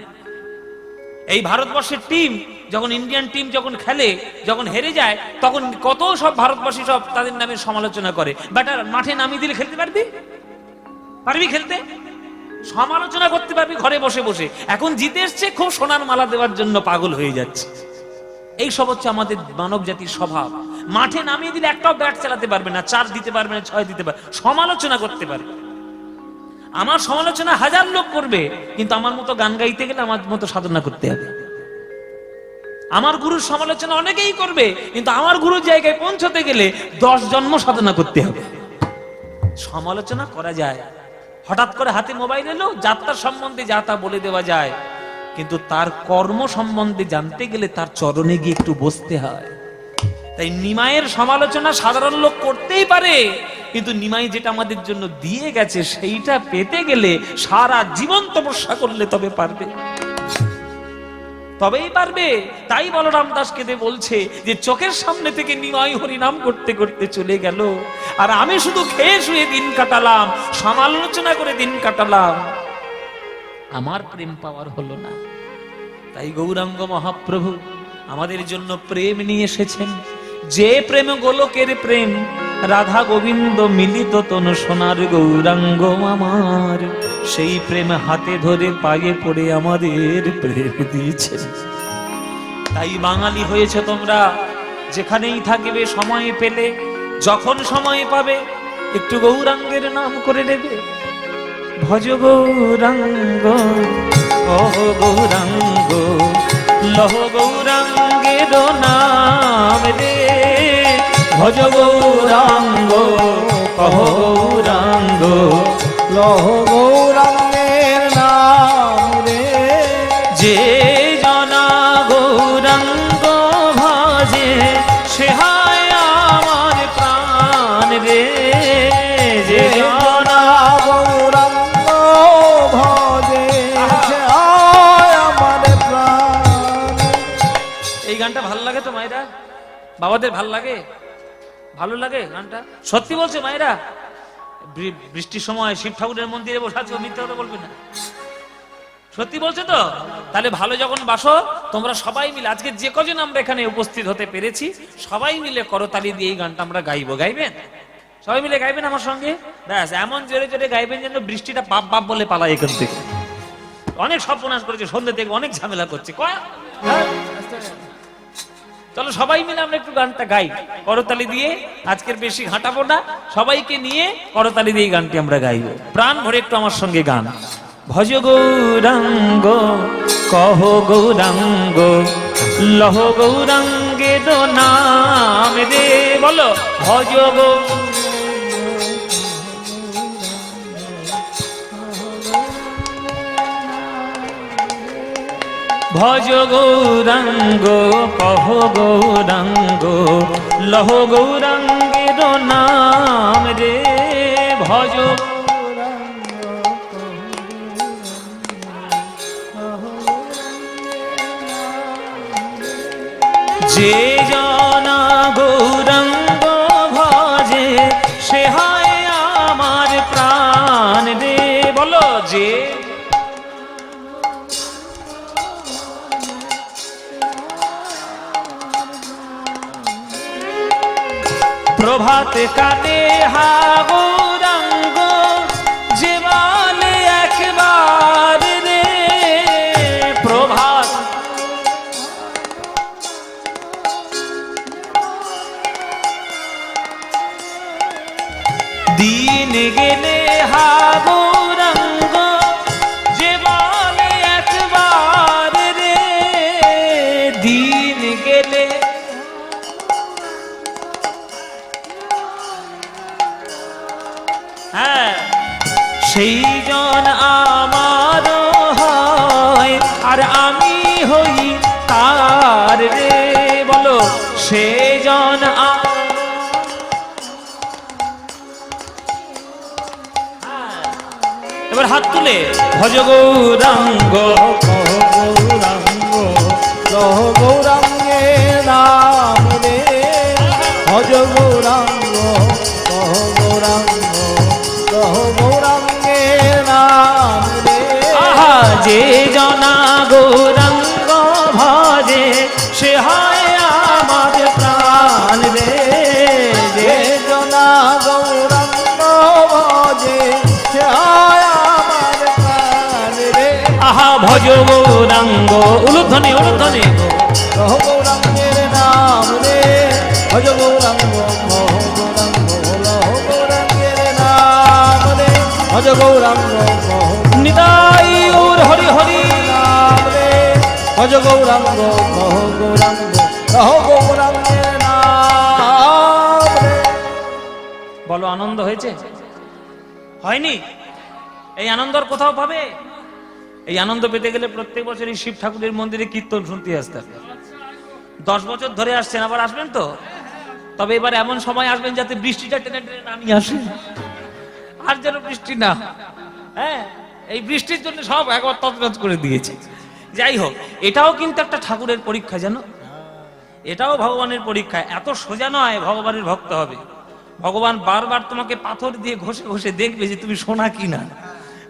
এই ভারতবর্ষের টিম যখন, ইন্ডিয়ান টিম যখন খেলে, যখন হেরে যায়, তখন কত সব ভারতবাসী সব তাদের নামে সমালোচনা করে। ব্যাটার মাঠে নামিয়ে দিলে খেলতে পারবি? পারবি খেলতে? সমালোচনা করতে পারবি ঘরে বসে বসে। এখন জিতে এসছে, খুব সোনার মালা দেওয়ার জন্য পাগল হয়ে যাচ্ছে। এই সব হচ্ছে আমাদের মানব জাতির স্বভাব। মাঠে নামিয়ে দিলে একটাও ব্যাট চালাতে পারবে না, 4 দিতে পারবে না, 6 দিতে পারবে, সমালোচনা করতে পারবে। আমার সমালোচনা 1000 লোক করবে, কিন্তু আমার মতো গান গাইতে গেলে আমার মতো সাধনা করতে হবে। আমার গুরুর সমালোচনা অনেকেই করবে, কিন্তু আমার গুরুর জায়গায় পৌঁছতে গেলে 10 জন্ম সাধনা করতে হবে। সমালোচনা করা যায়, হঠাৎ করে হাতে মোবাইল এলো, যাত্রার সম্বন্ধে যা তা বলে দেওয়া যায়, কিন্তু তার কর্ম সম্বন্ধে জানতে গেলে তার চরণে গিয়ে একটু বসতে হয়। তাই নিমাইয়ের সমালোচনা সাধারণ লোক করতেই পারে, কিন্তু নিমাই যেটা আমাদের জন্য দিয়ে গেছে সেইটা পেতে গেলে সারা জীবন তপস্যা করলে তবে পারবে, তবেই পারবে। তাই বলরাম দাস কেঁদে বলছে যে চোখের সামনে থেকে নিমাই হরিনাম করতে করতে চলে গেল, আর আমি শুধু খেয়ে শুয়ে দিন কাটালাম, সমালোচনা করে দিন কাটালাম, আমার প্রেম পাওয়ার হলো না। তাই গৌরাঙ্গ মহাপ্রভু আমাদের জন্য প্রেম নিয়ে এসেছেন। যে প্রেম গোলকের প্রেম, রাধা গোবিন্দ মিলিত তনু সোনার গৌরাঙ্গ আমার, সেই প্রেম হাতে ধরে পায়ে পড়ে আমাদের প্রেম দিয়েছেন। তাই বাঙালি হয়েছে তোমরা, যেখানেই থাকবে সময় পেলে, যখন সময় পাবে একটু গৌরাঙ্গের নাম করে নেবে। ভজ গৌরাঙ্গ, ওহ গৌরাঙ্গ, লহ গৌরাঙ্গের নাম রে। ভজ গৌরাঙ্গ, কহ গৌরাঙ্গ, লহ গৌরাঙ্গের নাম রে। যে জনা গৌরাঙ্গ ভাজে, সে হয় আমার প্রাণ রে। যে জনা গৌরাঙ্গ ভজে, সে হয় আমার প্রাণ। এই গানটা ভালো লাগে তো মায়েরা? বাবাদের ভাল লাগে? ভালো লাগে গানটা? সত্যি বলছে মায়েরা? বৃষ্টির সময় শিব ঠাকুরের মন্দিরে বসে আছো, মিথ্যা কথা বলবে না, সত্যি বলছে তো? তাহলে ভালো যখন বাসো তোমরা সবাই মিলে, আজকে যে কজন আমরা এখানে উপস্থিত হতে পেরেছি, সবাই মিলে করতালি দিয়ে এই গানটা আমরা গাইবো। গাইবেন? সবাই মিলে গাইবেন আমার সঙ্গে? ব্যাস, এমন জোরে জোরে গাইবেন যেন বৃষ্টিটা বাপ বাপ বলে পালায় এখান থেকে। অনেক সর্বনাশ করেছে, সন্ধ্যে থেকে অনেক ঝামেলা করছে। চলো সবাই মিলে আমরা একটু গানটা গাই করতালি দিয়ে। আজকের বেশি হাঁটাবো না, সবাইকে নিয়ে করতালি দিয়ে এই গানটি আমরা গাইবো। প্রাণ ভরে একটু আমার সঙ্গে গান। ভজ গৌরাঙ্গ কহ গৌরাঙ্গ লহ গৌরাঙ্গে দো নাম রে। বলো ভজ ভজ গৌরাঙ্গ কহ গৌরাঙ্গ লহ গৌরাঙ্গের নাম রে। ভজ যে জনা গৌরাঙ্গ ভজে সে হয় আমার প্রাণ রে। বলো যে প্রভাত কাটে হা গৌরাঙ্গ যে বলে একবার রে। প্রভাত দিন গেলে হা গৌরাঙ্গ যে বলে একবার রে। দিন গেলে সেই জন আমার হয় আর আমি হই তার রে। বলো সে জন এবার হাত তুলে ভজ গৌরাঙ্গ গৌরাঙ্গ লহ গৌরাঙ্গে নাম রে। ভজ গৌরাঙ্গ কহ গৌরাঙ্গ লহ গৌরাঙ্গে নাম রে। আহা যে জনা গৌরাঙ্গ ভজে সে হয় আমার প্রাণ রে। যে জনা গৌরাঙ্গ ভজে সে হয় আমার প্রাণ রে। আহা ভজ গৌরাঙ্গ উলুধ্বনি উলুধ্বনি লহ গৌরাঙ্গের নাম রে। ভজ গৌরাঙ্গ কহ গৌরাঙ্গ লহ গৌরাঙ্গের নাম রে। ভজ গৌরাঙ্গ কহ নিতাই গৌর হরি হরি নাম রে। ভজ গৌরাঙ্গ কহ গৌরাঙ্গ লহ গৌরাঙ্গের নাম রে। বলো আনন্দ হয়েছে? হয়নি? এই আনন্দর কোথাও পাবে? এই আনন্দ পেতে গেলে প্রত্যেক বছর এই শিব ঠাকুরের মন্দিরে কীর্তন শুনতে আসতে হবে। 10 বছর ধরে আসছেন, আবার আসবেন তো? তবে এবার এমন সময় আসবেন যাতে বৃষ্টিটা টেনে টেনে নামিয়ে আসে, আর যেন বৃষ্টি না। হ্যাঁ, এই বৃষ্টির জন্য সব একবার তছনছ করে দিয়েছে। যাই হোক, এটাও কিন্তু একটা ঠাকুরের পরীক্ষা, জানো? এটাও ভগবানের পরীক্ষা। এত সোজা নয় ভগবানের ভক্ত হবে। ভগবান বারবার তোমাকে পাথর দিয়ে ঘষে ঘষে দেখবে যে তুমি সোনা কিনা।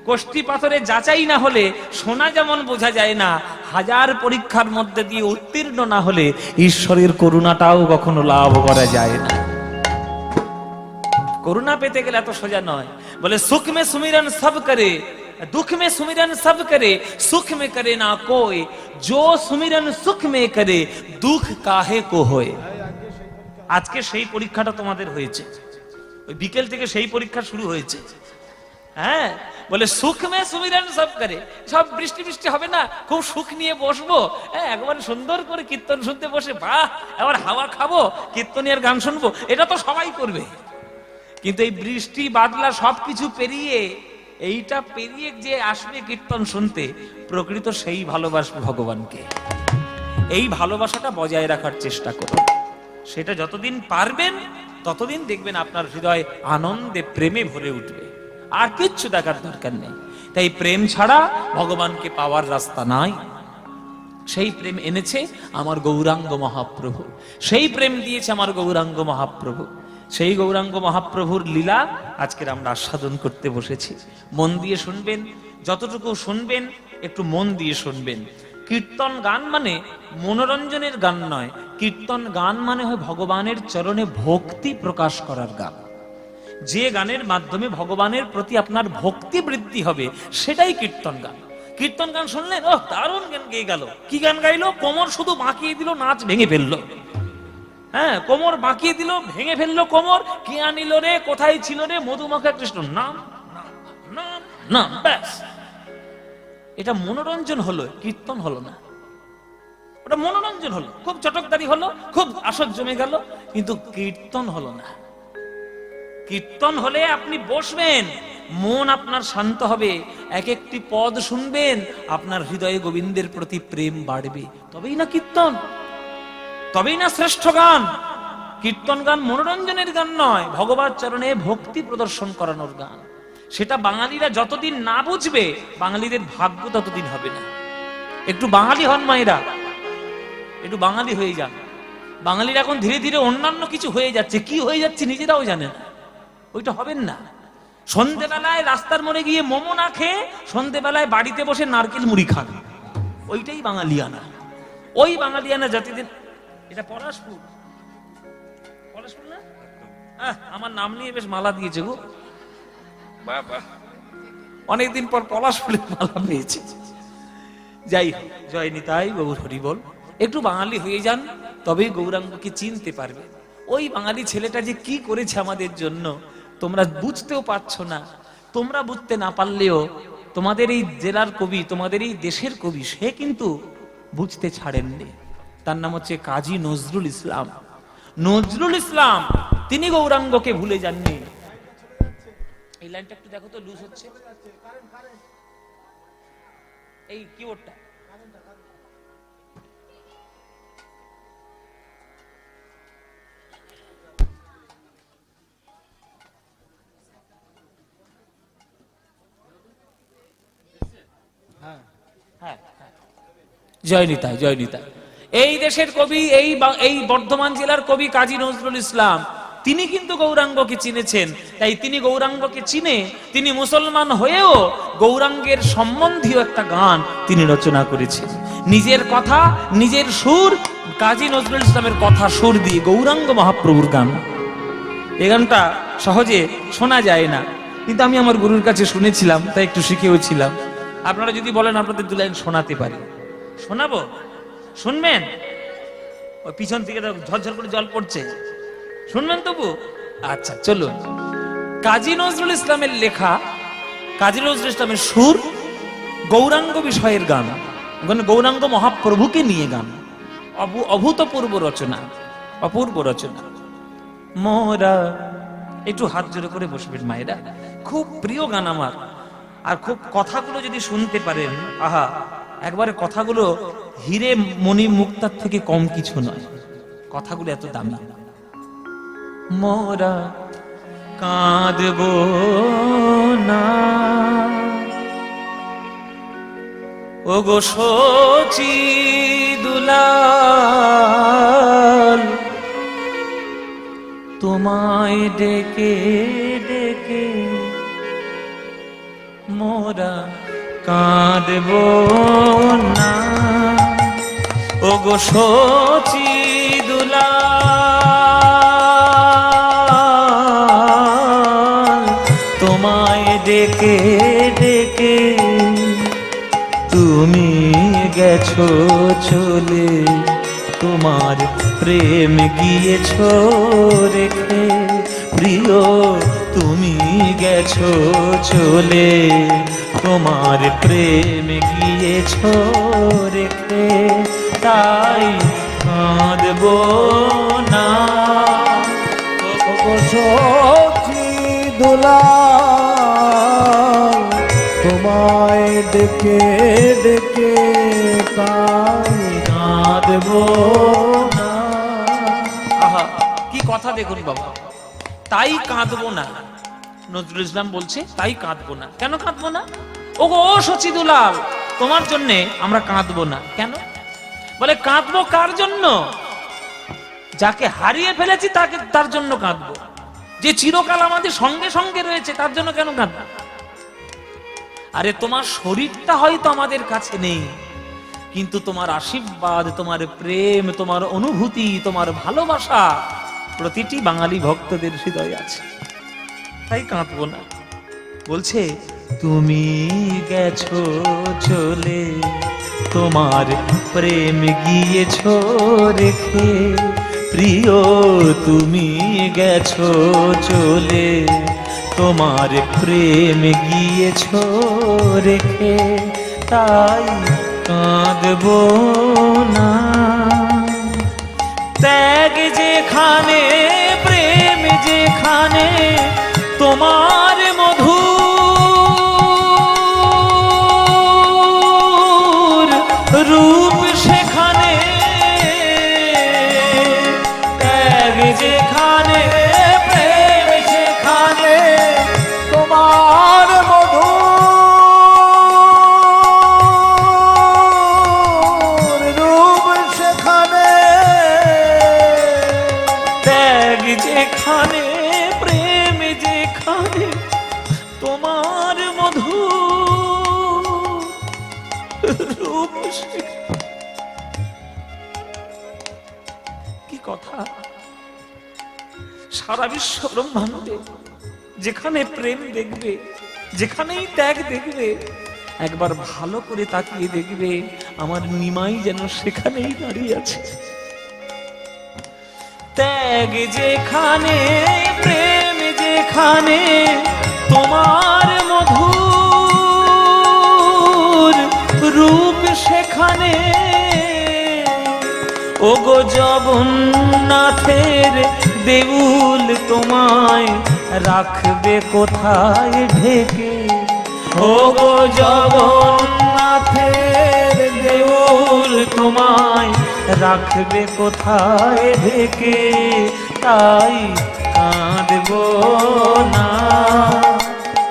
কষ্টি পাথরে যাচাই না হলে সোনা যেমন বোঝা যায় না, হাজার পরীক্ষার মধ্যে দিয়ে উত্তীর্ণ না হলে ঈশ্বরের করুণাটাও কখনো লাভ করা যায় না। করুণা পেতে গেলে এত সোজা নয়। বলে সুখ মে সুমিরন সব করে, दुख में सुमिरन सब करे, सुख में करे ना कोई, जो सुमिरन सुख में करे, दुख काहे को होए। আজকে সেই পরীক্ষাটা তোমাদের হয়েছে, ওই বিকেল থেকে সেই পরীক্ষা শুরু হয়েছে। হ্যাঁ, বলে সুখ মে সুমিরন সব করে, সব বৃষ্টি বৃষ্টি হবে না, খুব সুখ নিয়ে বসবো, হ্যাঁ একবার সুন্দর করে কীর্তন শুনতে বসে, বাহ এবার হাওয়া খাবো, কীর্তনিয়ার গান শুনবো, এটা তো সবাই করবে। কিন্তু এই বৃষ্টি বাদলা সবকিছু পেরিয়ে, এইটা পেরিয়ে যে আসবে কীর্তন শুনতে, প্রকৃত সেই ভালোবাসবে ভগবানকে। এই ভালোবাসাটা বজায় রাখার চেষ্টা করুন। সেটা যতদিন পারবেন ততদিন দেখবেন আপনার হৃদয় আনন্দে প্রেমে ভরে উঠবে। আর কিচ্ছু দেখার দরকার নেই। তাই প্রেম ছাড়া ভগবানকে পাওয়ার রাস্তা নাই। সেই প্রেম এনেছে আমার গৌরাঙ্গ মহাপ্রভু, সেই প্রেম দিয়েছে আমার গৌরাঙ্গ মহাপ্রভু। সেই গৌরাঙ্গ মহাপ্রভুর লীলা আজকের আমরা আস্বাদন করতে বসেছি। মন দিয়ে শুনবেন, যতটুকু শুনবেন একটু মন দিয়ে শুনবেন। কীর্তন গান মানে মনোরঞ্জনের গান নয়, কীর্তন গান মানে হয় ভগবানের চরণে ভক্তি প্রকাশ করার গান। যে গানের মাধ্যমে ভগবানের প্রতি আপনার ভক্তি বৃদ্ধি হবে সেটাই কীর্তন গান। কীর্তন গান শুনলেন, ও দারুণ গান গেয়ে গেল, কি গান গাইলো, কোমর শুধু বাঁকিয়ে দিল, নাচ ভেঙে ফেললো। হ্যাঁ, কোমর বাঁকিয়ে দিল, ভেঙে ফেললো কোমর, কে আনিল রে, কোথায় ছিল রে, মধুমাখা কৃষ্ণ, নাম নাম নাম, ব্যাস। এটা মনোরঞ্জন হলো, কীর্তন হলো না। ওটা মনোরঞ্জন হলো, খুব চটকদারি হলো, খুব আসর জমে গেল, কিন্তু কীর্তন হলো না। কীর্তন হলে আপনি বসবেন, মন আপনার শান্ত হবে, এক একটি পদ শুনবেন, আপনার হৃদয়ে গোবিন্দের প্রতি প্রেম বাড়বে, তবেই না কীর্তন, তবেই না শ্রেষ্ঠ গান। কীর্তন গান মনোরঞ্জনের গান নয়, ভগবত চরণে ভক্তি প্রদর্শন করানোর গান। সেটা বাঙালিরা যতদিন না বুঝবে, বাঙালিদের ভাগ্য ততদিন হবে না। একটু বাঙালি হন মায়েরা, একটু বাঙালি হয়ে যান। বাঙালিরা এখন ধীরে ধীরে অন্যান্য কিছু হয়ে যাচ্ছে, কি হয়ে যাচ্ছে নিজেরাও জানে না, ওইটা হবেন না। সন্ধ্যেবেলায় রাস্তার মোড়ে গিয়ে মোমো না খেয়ে সন্ধ্যেবেলায় বাড়িতে বসে নারকেল মুড়ি খান, ওইটাই বাঙালিয়ানা। ওই বাঙালিয়ানা জাতিদের, এটা পলাশপুর, পলাশপুর না? আমার নাম নিয়ে বেশ মালা দিয়েছে গো বাবা, অনেকদিন পর পলাশপুরের মালা পেয়েছে। যাই হোক, জয় নিতাই গৌর হরি বল। একটু বাঙালি হয়ে যান, তবেই গৌরাঙ্গকে চিনতে পারবে। ওই বাঙালি ছেলেটা যে কি করেছে আমাদের জন্য, তোমরা বুঝতেও পারছো না। তোমরা বুঝতে না পারলেও তোমাদের এই জেলার কবি, তোমাদের এই দেশের কবি, সে কিন্তু বুঝতে ছাড়েননি। তার নাম হচ্ছে কাজী নজরুল ইসলাম। নজরুল ইসলাম তিনি গৌরাঙ্গকে ভুলে যাননি। এই লাইনটা একটু দেখো তো, লুজ হচ্ছে এই কিবোর্ডটা। জয় নিতাই, জয় নিতাই। এই দেশের কবি, এই বর্ধমান জেলার কবি কাজী নজরুল ইসলাম, তিনি কিন্তু গৌরাঙ্গকে চিনেছেন। তাই তিনি গৌরাঙ্গকে চিনে তিনি মুসলমান হয়েও গৌরাঙ্গের সম্বন্ধীয় একটা গান তিনি রচনা করেছেন। নিজের কথা, নিজের সুর, কাজী নজরুল ইসলামের কথা সুর দিয়ে গৌরাঙ্গ মহাপ্রভুর গান। এই গানটা সহজে শোনা যায় না, কিন্তু আমি আমার গুরুর কাছে শুনেছিলাম, তাই একটু শিখেওছিলাম। আপনারা যদি বলেন আপনাদের দু লাইন শোনাতে পারি, শোনাবো, শুনবেন? ওই পিছন থেকে ঝরঝর করে জল পড়ছে, শুনবেন তবু? আচ্ছা চলুন। কাজী নজরুল ইসলামের লেখা, কাজী নজরুল ইসলামের সুর, গৌরাঙ্গ বিষয়ের গান, গৌরাঙ্গ মহাপ্রভুকে নিয়ে গান, অভূতপূর্ব রচনা, অপূর্ব রচনা। মোরা, একটু হাত জোড়ে করে বসবেন মায়েরা, খুব প্রিয় গান আমার। আর খুব কথাগুলো যদি শুনতে পারেন, আহা, একবারে কথাগুলো হিরে মণি মুক্তার থেকে কম কিছু নয়, কথাগুলো এত দামি। মোরা কাঁদব না ওগো সচি দুলাল, তোমায় ডেকে ডেকে মোরা কাঁদব না ওগো সচি দুলাল, তোমায় ডেকে ডেকে তুমি গেছো চলে, তোমার প্রেম গিয়েছো রেখে, প্রিয় তুমি গেছো চলে, তোমার প্রেম গিয়েছো রেখে, তাই কাঁদব না সখী দুলাল, তোমায় ডেকে ডেকে তাই কাঁদব না। আহা, কি কথা দেখুন বাবা, তাই কাঁদবো না। নজরুল ইসলাম বলছে তাই কাঁদবো না। কেন কাঁদবো না? ওগো ও সচি দুলাল, তোমার জন্য আমরা কাঁদবো না। কেন? বলে কাঁদবো কার জন্য? যাকে হারিয়ে ফেলেছি তাকে, তার জন্য কাঁদবো। যে চিরকাল আমাদের সঙ্গে সঙ্গে রয়েছে তার জন্য কেন কাঁদবো? আরে তোমার শরীরটা হয়তো আমাদের কাছে নেই, কিন্তু তোমার আশীর্বাদ, তোমার প্রেম, তোমার অনুভূতি, তোমার ভালোবাসা প্রতিটি বাঙালি ভক্তদের হৃদয়ে আছে, তাই কাঁদবো না। বলছে তুমি গেছো চলে, তোমার প্রেম গিয়েছো রেখে, প্রিয় তুমি গেছো চলে, তোমার প্রেম গিয়েছো রেখে, তাই কাঁদবো না। ত্যাগ যেখানে, প্রেম যেখানে, তোমার মধুর রূপ সেখানে, ত্যাগ যেখানে, প্রেম সেখানে, তোমার মধুর রূপ সেখানে, ত্যাগ যেখানে, প্রেম যেখানে, তোমার মধুর রূপ সেখানে। কি কথা! সারা বিশ্ব ব্রহ্মাণ্ডে যেখানে প্রেম দেখবে, যেখানেই ত্যাগ দেখবে, একবার ভালো করে তাকিয়ে দেখবে আমার নিমাই যেন সেখানেই দাঁড়িয়ে আছে। ত্যাগ যেখানে, প্রেম যেখানে, তোমার মধুর রূপ সেখানে, ওগো জগন্নাথের দেউল তোমায় রাখবে কোথায় ঢেকে, ওগো জগন্নাথের দেউল তোমায় রাখবে কোথায় ঢেকে, তাই কাঁদবো না।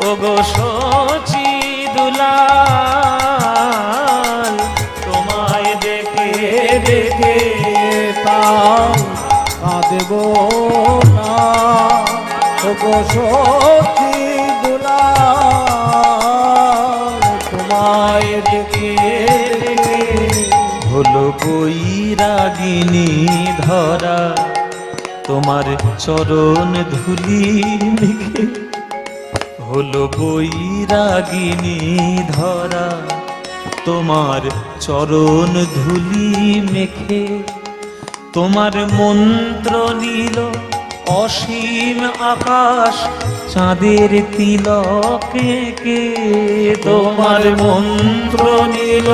ওগো শচী দুলাল তোমায় দেখে দেখে, তাই কাঁদবো না। ওগো সখী দুলাল তোমায় দেখে দেখে, হলো বৈরাগিনী ধরা, তোমার চরণ ধুলি মেখে, হলো বৈরাগিনী ধরা, তোমার চরণ ধুলি মেখে, তোমার মন্ত্র নীল অসীম আকাশ চাঁদের তিলকে কে, তোমার মন্ত্র নীল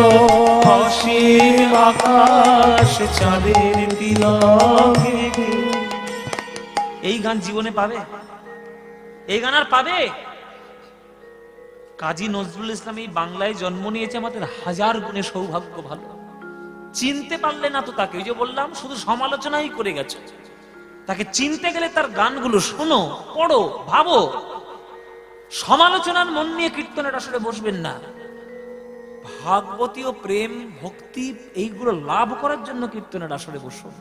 অসীম আকাশ চাঁদের তিলকে কে। এই গান জীবনে পাবে? এই গান আর পাবে? কাজী নজরুল ইসলাম এই বাংলায় জন্ম নিয়েছে, আমাদের হাজার গুণে সৌভাগ্য ভালো। চিনতে পারলে না তো তাকে, ওই যে বললাম শুধু সমালোচনাই করে গেছে। তাকে চিনতে গেলে তার গানগুলো শোনো, পড়ো, ভাবো। সমালোচনার মন নিয়ে কীর্তনের আসলে বসবেন না। ভাগবতীয় প্রেম, ভক্তি এইগুলো লাভ করার জন্য কীর্তনের আসলে বসুন,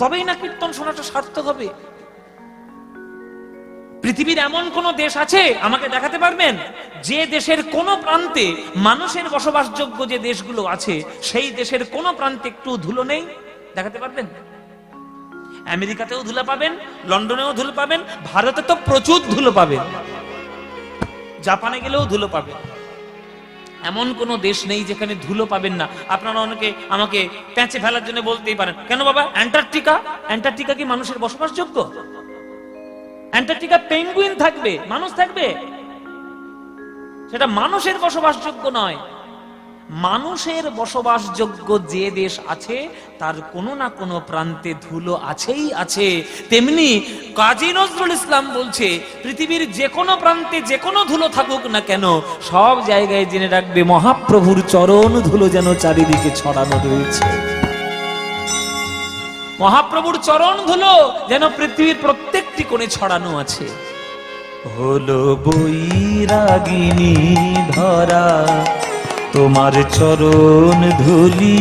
তবেই না কীর্তন শোনাটা সার্থক হবে। পৃথিবীর এমন কোন দেশ আছে আমাকে দেখাতে পারবেন যে দেশের কোন প্রান্তে মানুষের বসবাসযোগ্য যে দেশগুলো আছে সেই দেশের কোন প্রান্তে একটু ধুলো নেই? দেখাতে পারবেন? আমেরিকাতেও ধুলো পাবেন, লন্ডনেও ধুলো পাবেন, ভারতে তো প্রচুর ধুলো পাবেন, জাপানে গেলেও ধুলো পাবেন। এমন কোন দেশ নেই যেখানে ধুলো পাবেন না। আপনারা অনেকে আমাকে প্যাঁচে ফেলার জন্য বলতেই পারেন, কেন বাবা অ্যান্টার্কটিকা? অ্যান্টার্কটিকা কি মানুষের বসবাসযোগ্য? অ্যান্টার্কটিকা পেঙ্গুইন থাকবে, মানুষ থাকবে? সেটা মানুষের বসবাসযোগ্য নয়। মানুষের বসবাসযোগ্য যে দেশ আছে তার কোনো না কোনো প্রান্তে ধুলো আছেই আছে। তেমনি কাজী নজরুল ইসলাম বলছে পৃথিবীর যে কোনো প্রান্তে যে কোনো ধুলো থাকুক না কেন, সব জায়গায় জেনে রাখবে মহাপ্রভুর চরণ ধুলো যেন চারিদিকে ছড়ানো রয়েছে। মহাপ্রভুর চরণ ধুলো যেন পৃথিবীর প্রত্যেকটি কোণে ছড়ানো আছে। হলো বৈরাগিনী ধরা, তোমার চরণ ধুলি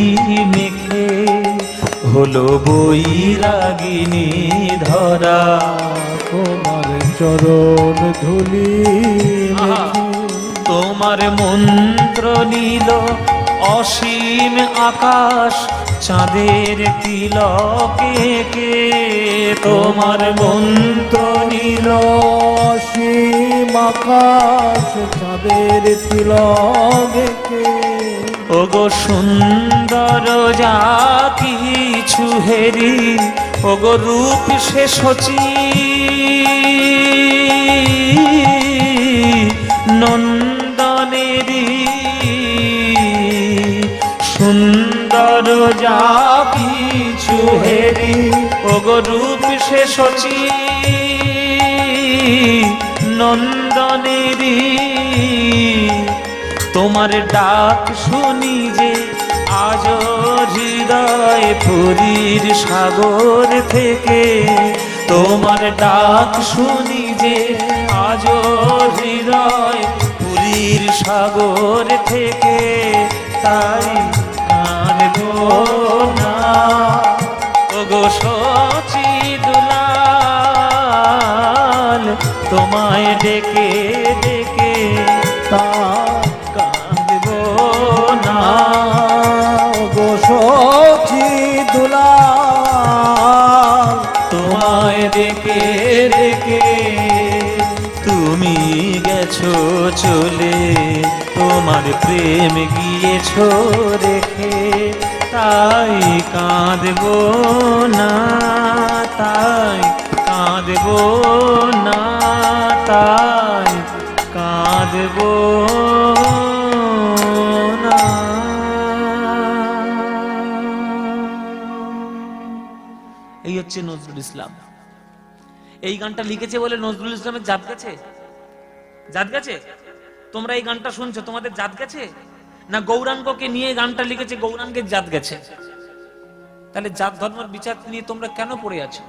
মেখে, হলো বৈরাগিনী ধরা, তোমার চরণ ধুলি মেখে, তোমার মন্ত্র নীল অসীম আকাশ চাঁদের তিলকে কে তোমার মন্ত্র নিল অসীম আকাশ চাঁদের তিলকে ওগো সুন্দর যা কিছু হেরি ওগো রূপ সে শচী নন্দনেরি সুন্দর যা কিছু হেরি ওগো রূপ সে শচী নন্দনেরি তোমার ডাক শুনি যে আজ হৃদয় পুরীর সাগর থেকে তোমার ডাক শুনি যে আজ হৃদয় পুরীর সাগর থেকে তাই কাঁদবো না ওগো শচী দুলাল তোমায় ডেকে ডেকে তা কাঁদবো না গো সখী দুলাল তোমায় ডেকে ডেকে তুমি গেছো চলে তোমার প্রেম গিয়েছো রেখে তাই কাঁদবো না তাই কাঁদবো না তাই কাঁদবো না। এই হচ্ছে নজরুল ইসলাম। এই গানটা লিখেছে বলে নজরুল ইসলামের জাত গেছে? জাত গেছে? তোমরা এই গানটা শুনছো, তোমাদের জাত গেছে? না গৌরাঙ্গকে নিয়ে গানটা লিখেছে, গৌরাঙ্গের জাত গেছে? তাহলে জাত ধর্মের বিচার নিয়ে তোমরা কেন পড়ে আছো?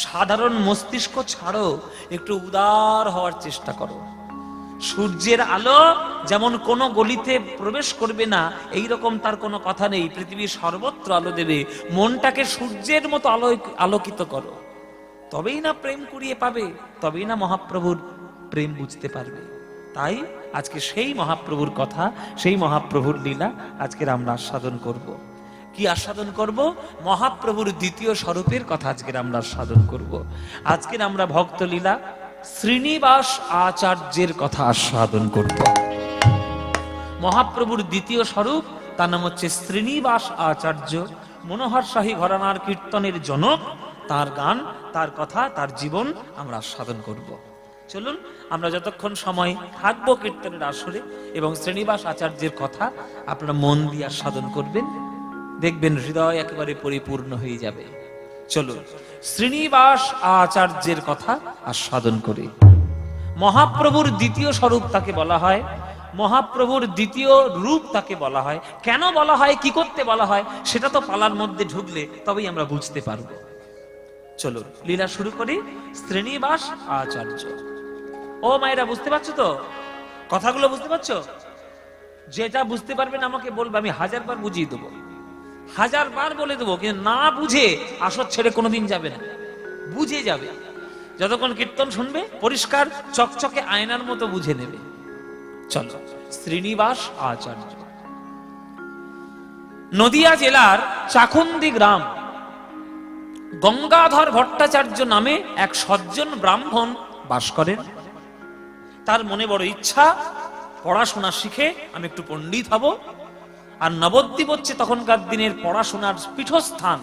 সাধারণ মস্তিষ্ক ছাড়ো, একটু উদার হওয়ার চেষ্টা করো। সূর্যের আলো যেমন কোনো গলিতে প্রবেশ করবে না, এই রকম তার কোনো কথা নেই। পৃথিবীর সর্বত্র আলো দেবে। মনটাকে সূর্যের মতো আলোকিত করো, তবেই না প্রেম কুড়িয়ে পাবে, তবেই না মহাপ্রভুর প্রেম বুঝতে পারবে। তাই আজকে সেই মহাপ্রভুর কথা, সেই মহাপ্রভুর লীলা আজকের আমরা আস্বাদন করব। কি আস্বাদন করব? মহাপ্রভুর দ্বিতীয় স্বরূপের কথা আজকের আমরা আস্বাদন করব। আজকের আমরা ভক্ত লীলা শ্রীনিবাস আচার্যের কথা আস্বাদন করব। মহাপ্রভুর দ্বিতীয় স্বরূপ, তার নাম হচ্ছে শ্রীনিবাস আচার্য। মনোহর শাহী ঘরানার কীর্তনের জনক। তার গান, তার কথা, তার জীবন আমরা আস্বাদন করব। চলুন আমরা যতক্ষণ সময় থাকবো কীর্তনের আসরে এবং শ্রীনিবাস আচার্যের কথা আপনারা মন দিয়ে আস্বাদন করবেন, দেখবেন হৃদয় একেবারে পরিপূর্ণ হয়ে যাবে। চলুন শ্রীনিবাস আচার্যের কথা আস্বাদন করি। মহাপ্রভুর দ্বিতীয় স্বরূপ তাকে বলা হয়, মহাপ্রভুর দ্বিতীয় রূপ তাকে বলা হয়। কেন বলা হয়, কি করতে বলা হয়, সেটা তো পালার মধ্যে ঢুকলে তবেই আমরা বুঝতে পারবো। চলুন লীলা শুরু করি। শ্রীনিবাস আচার্য। ও মায়েরা, বুঝতে পারছো তো? কথাগুলো বুঝতে পারছো? যেটা বুঝতে পারবেন আমাকে বলবে, আমি 1000 বার বুঝিয়ে দেবো, 1000 বার বলে দেবো। কিন্তু না বুঝে আসর ছেড়ে কোনোদিন যাবে না, বুঝে যাবে। যতক্ষণ কীর্তন শুনবে পরিষ্কার চকচকে আয়নার মতো বুঝে নেবে। চলো, শ্রীনিবাস আচার্য। নদিয়া জেলার চাকুন্দি গ্রাম গঙ্গাধর ভট্টাচার্য নামে এক সজ্জন ব্রাহ্মণ বাস করেন। তার মনে বড় ইচ্ছা, পড়াশোনা শিখে আমি একটু পণ্ডিত হব। আর নবদ্বীপ হচ্ছে তখনকার দিনের পড়াশোনার পীঠস্থান,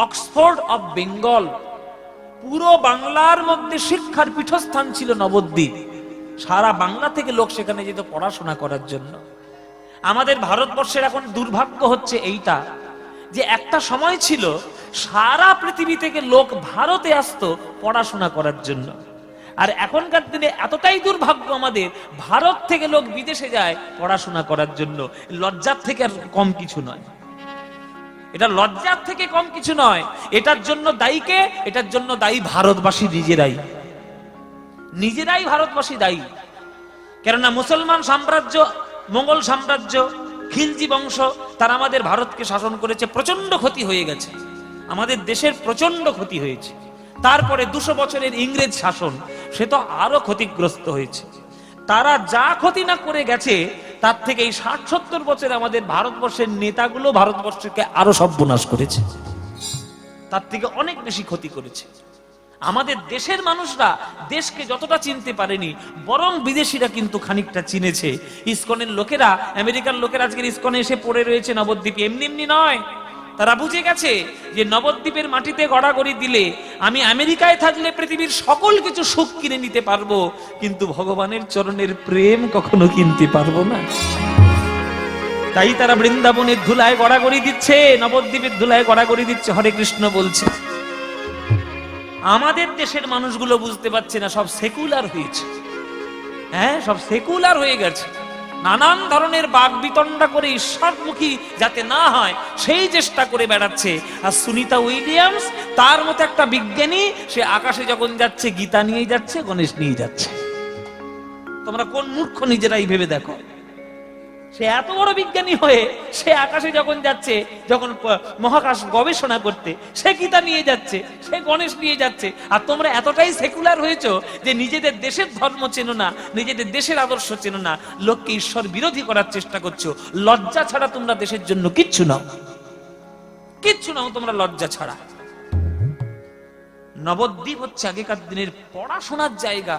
অক্সফোর্ড অফ বেঙ্গল। পুরো বাংলার মধ্যে শিক্ষার পীঠস্থান ছিল নবদ্বীপ। সারা বাংলা থেকে লোক সেখানে যেত পড়াশোনা করার জন্য। আমাদের ভারতবর্ষের এখন দুর্ভাগ্য হচ্ছে এইটা, যে একটা সময় ছিল সারা পৃথিবী থেকে লোক ভারতে আসতো পড়াশোনা করার জন্য। আর এখনকার দিনে এতটাই দুর্ভাগ্য আমাদের, ভারত থেকে লোক বিদেশে যায় পড়াশোনা করার জন্য। লজ্জার থেকে আর কম কিছু নয়, এটা লজ্জার থেকে কম কিছু নয়। এটার জন্য দায়ী কে? এটার জন্য দায়ী ভারতবাসী নিজেরাই, নিজেরাই ভারতবাসী দায়ী। কেননা মুসলমান সাম্রাজ্য, মোগল সাম্রাজ্য, খিলজি বংশ, তারা আমাদের ভারতকে শাসন করেছে, প্রচন্ড ক্ষতি হয়ে গেছে, আমাদের দেশের প্রচন্ড ক্ষতি হয়েছে। তারপরে 200 বছরের ইংরেজ শাসন, সে তো আরো ক্ষতিগ্রস্ত হয়েছে। তারা যা ক্ষতি না করে গেছে তার থেকে এই 60-70 বছরে আমাদের ভারতবর্ষের নেতাগুলো ভারতবর্ষকে আরো সর্বনাশ করেছে, তার থেকে অনেক বেশি ক্ষতি করেছে। আমাদের দেশের মানুষরা দেশকে যতটা চিনতে পারেনি, বরং বিদেশিরা কিন্তু খানিকটা চিনেছে। ইসকনের লোকেরা, আমেরিকার লোকেরা আজকের ইসকনে এসে পড়ে রয়েছে নবদ্বীপে, এমনি এমনি নয়। তারা বুঝে গেছে যে নবদ্বীপের মাটিতে গড়াগড়ি দিলে আমি আমেরিকায় থাকলে পৃথিবীর সকল কিছু সুখ কিনে নিতে পারবো, কিন্তু ভগবানের চরণের প্রেম কখনো কিনতে পারবো না। তাই তারা বৃন্দাবনের ধুলায় গড়াগড়ি দিচ্ছে, নবদ্বীপের ধুলায় গড়াগড়ি দিচ্ছে, হরে কৃষ্ণ বলছে। আমাদের দেশের মানুষগুলো বুঝতে পারছে না, সব সেকুলার হয়েছে। হ্যাঁ, সব সেকুলার হয়ে গেছে, নানান ধরনের বাক বিতণ্ডা করে ঈশ্বরমুখী যাতে না হয় সেই চেষ্টা করে বেড়াচ্ছে। আর সুনিতা উইলিয়ামস তার মতো একটা বিজ্ঞানী, সে আকাশে যখন যাচ্ছে গীতা নিয়েই যাচ্ছে, গণেশ নিয়ে যাচ্ছে। তোমরা কোন মূর্খ নিজেরাই ভেবে দেখো। সে এত বড় বিজ্ঞানী হয়ে সে আকাশে যখন যাচ্ছে, যখন মহাকাশ গবেষণা করতে, সে গীতা নিয়ে যাচ্ছে, সে গণেশ নিয়ে যাচ্ছে। আর তোমরা এতটাই সেকুলার হয়েছো যে নিজেদের দেশের ধর্ম চেনো না, নিজেদের দেশের আদর্শ চেনো না, লোককে ঈশ্বর বিরোধী করার চেষ্টা করছো। লজ্জা ছাড়া তোমরা দেশের জন্য কিচ্ছু নাও, কিচ্ছু নাও তোমরা লজ্জা ছাড়া। নবদ্বীপ হচ্ছে আগেকার দিনের পড়াশোনার জায়গা।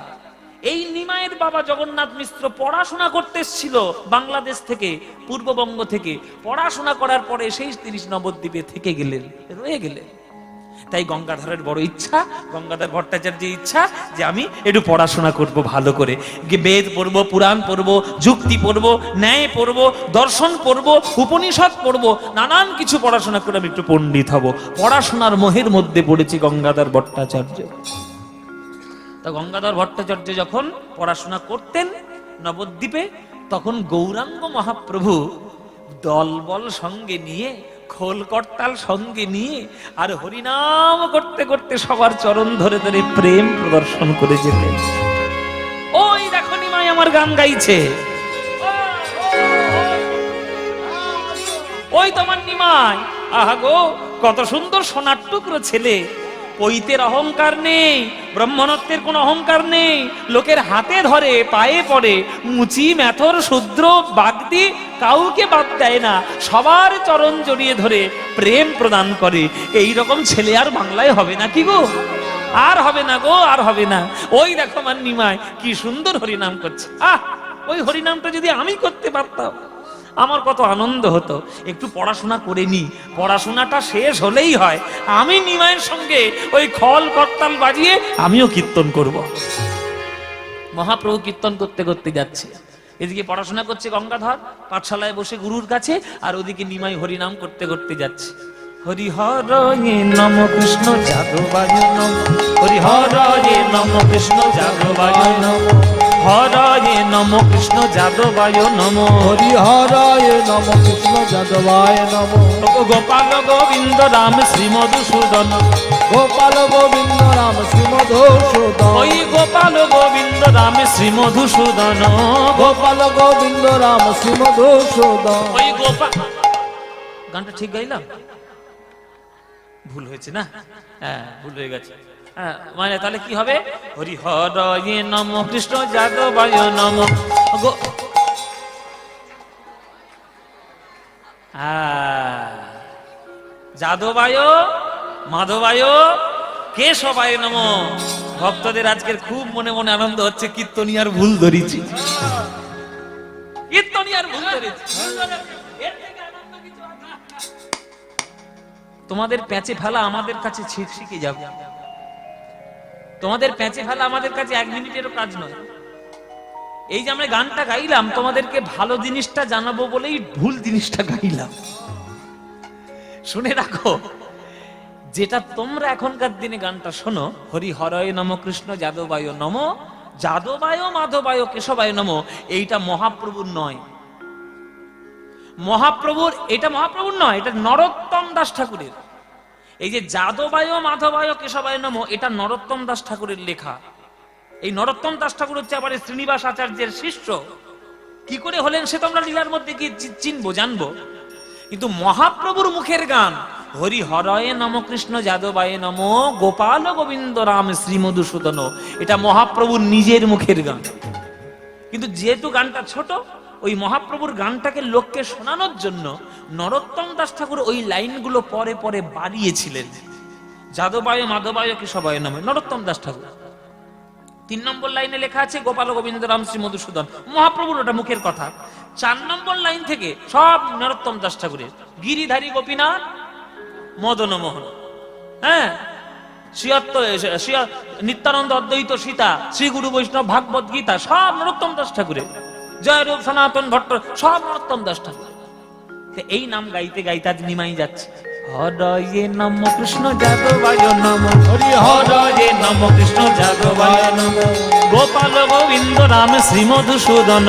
এই নিমাইয়ের বাবা জগন্নাথ মিশ্র পড়াশোনা করতে এসেছিল বাংলাদেশ থেকে, পূর্ববঙ্গ থেকে। পড়াশোনা করার পরে সেই তিনি নবদ্বীপে থেকে গেলেন, রয়ে গেলেন। তাই গঙ্গাধরের বড় ইচ্ছা, গঙ্গাধর ভট্টাচার্যের ইচ্ছা যে আমি একটু পড়াশোনা করব ভালো করে, বেদ পড়বো, পুরাণ পড়বো, যুক্তি পড়বো, ন্যায় পড়বো, দর্শন পড়বো, উপনিষদ পড়বো, নানান কিছু পড়াশোনা করে আমি একটু পণ্ডিত হব। পড়াশোনার মোহের মধ্যে পড়েছে গঙ্গাধর ভট্টাচার্য। তা গঙ্গাধর ভট্টাচার্য যখন পড়াশোনা করতেন নবদ্বীপে, তখন গৌরাঙ্গ মহাপ্রভু দলবল সঙ্গে নিয়ে, খোল করতাল সঙ্গে নিয়ে আর হরিনাম করতে করতে সবার চরণ ধরে ধরে প্রেম প্রদর্শন করে যেতেন। ওই দেখো নিমাই আমার গান গাইছে, ওই তোমার নিমাই, আহা গো কত সুন্দর সোনার টুকরো ছেলে। পৈতের অহংকার নেই, ব্রহ্মণত্বের কোনো অহংকার নেই, লোকের হাতে ধরে, পায়ে পড়ে, মুচি মেথর শূদ্র বাগদি কাউকে বাদ দেয় না, সবার চরণ জড়িয়ে ধরে প্রেম প্রদান করে। এই রকম ছেলে আর বাংলায় হবে না কি গো? আর হবে না গো, আর হবে না। ওই দেখো আমার নিমাই কি সুন্দর হরিনাম করছে। ওই হরিনামটা যদি আমি করতে পারতাম আমার কত আনন্দ হতো। একটু পড়াশোনা করে নি, পড়াশোনাটা শেষ হলেই হয় আমি নিমাইয়ের সঙ্গে ওই খল করতাল বাজিয়ে আমিও কীর্তন করব। মহাপ্রভু কীর্তন করতে করতে যাচ্ছে, এদিকে পড়াশোনা করছে গঙ্গাধর পাঠশালায় বসে গুরুর কাছে, আর ওদিকে নিমাই হরিনাম করতে করতে যাচ্ছে। হরিহরে নম কৃষ্ণ যাদবায় নম, হরিহরে নম কৃষ্ণ যাদবায় নম, হরে নম কৃষ্ণ যাদবায় নম, হরিহরায় নম কৃষ্ণ যাদবায় নম। গোপাল গোবিন্দ রাম শ্রী মধুসূদন, গোপাল গোবিন্দ রাম শ্রী মধুসূদন, ওই গোপাল গোবিন্দ রাম শ্রী মধুসূদন, গোপাল গোবিন্দ রাম শ্রী মধুসূদন। ওই গোপাল। গানটা ঠিক গাইলাম? ভুল হয়েছে না? হ্যাঁ, ভুল হয়ে গেছে। মানে তাহলে কি হবে? হরিহরে নম কৃষ্ণ যাদবায় নম, যাদবায় মাধবায় কেশবায় নম। ভক্তদের আজকের খুব মনে মনে আনন্দ হচ্ছে, কীর্তনিয়ার ভুল ধরেছি, কীর্তনিয়ার ভুল ধরেছি। তোমাদের প্যাঁচে ফেলা আমাদের কাছে শিখে যাবে, তোমাদের প্যাঁচে ফেলা আমাদের কাছে 1 মিনিটেরও কাজ নয়। এই যে আমরা গানটা গাইলাম তোমাদেরকে ভালো জিনিসটা জানাবো বলেই ভুল জিনিসটা গাইলাম। শুনে রাখো, যেটা তোমরা এখনকার দিনে গানটা শোনো, হরি হরয় নম কৃষ্ণ যাদবায় নম, যাদবায় মাধবায় কেশবায় নম, এইটা মহাপ্রভুর নয়। মহাপ্রভুর এটা মহাপ্রভুর নয়, এটা নরোত্তম দাস ঠাকুরের। এই যে যাদবায় মাধবায় কেশবায় নম, এটা নরোত্তম দাস ঠাকুরের লেখা। এই নরোত্তম দাস ঠাকুর হচ্ছে আবার শ্রীনিবাস আচার্যের শিষ্য। কি করে হলেন সে তোমরা লীলার মধ্যে গিয়ে চিনবো, জানবো। কিন্তু মহাপ্রভুর মুখের গান হরি হরয়ে নম কৃষ্ণ যাদবায় নম, গোপাল গোবিন্দ রাম শ্রী মধুসূদন, এটা মহাপ্রভুর নিজের মুখের গান। কিন্তু যেহেতু গানটা ছোট, ওই মহাপ্রভুর গানটাকে লোককে শোনানোর জন্য নরোত্তম দাস ঠাকুর ওই লাইনগুলো পরে পরে বাড়িয়েছিলেন। যাদবায় মাধবায় কেশবায় নামে নরোত্তম দাস ঠাকুর। 3 নম্বর লাইনে লেখা আছে গোপাল গোবিন্দ রাম শ্রী মধুসূদন, মহাপ্রভুর ওটা মুখের কথা। 4 নম্বর লাইন থেকে সব নরোত্তম দাস ঠাকুরের, গিরিধারী গোপীনাথ মদন মোহন, হ্যাঁ, নিত্যানন্দ অদ্বৈত সীতা, শ্রী গুরু বৈষ্ণব ভাগবত গীতা সব নরোত্তম দাস ঠাকুরের, জয়রূপ সনাতন ভট্ট সব নরোত্তম দাস ঠাকুর। এই নাম গাইতে গাইতে আজ নিমাই যাচ্ছে। হরয়ে নম কৃষ্ণ যাদবায় নম, হরি হরয়ে নম কৃষ্ণ যাদবায় নম, গোপাল গোবিন্দ রাম শ্রী মধুসূদন,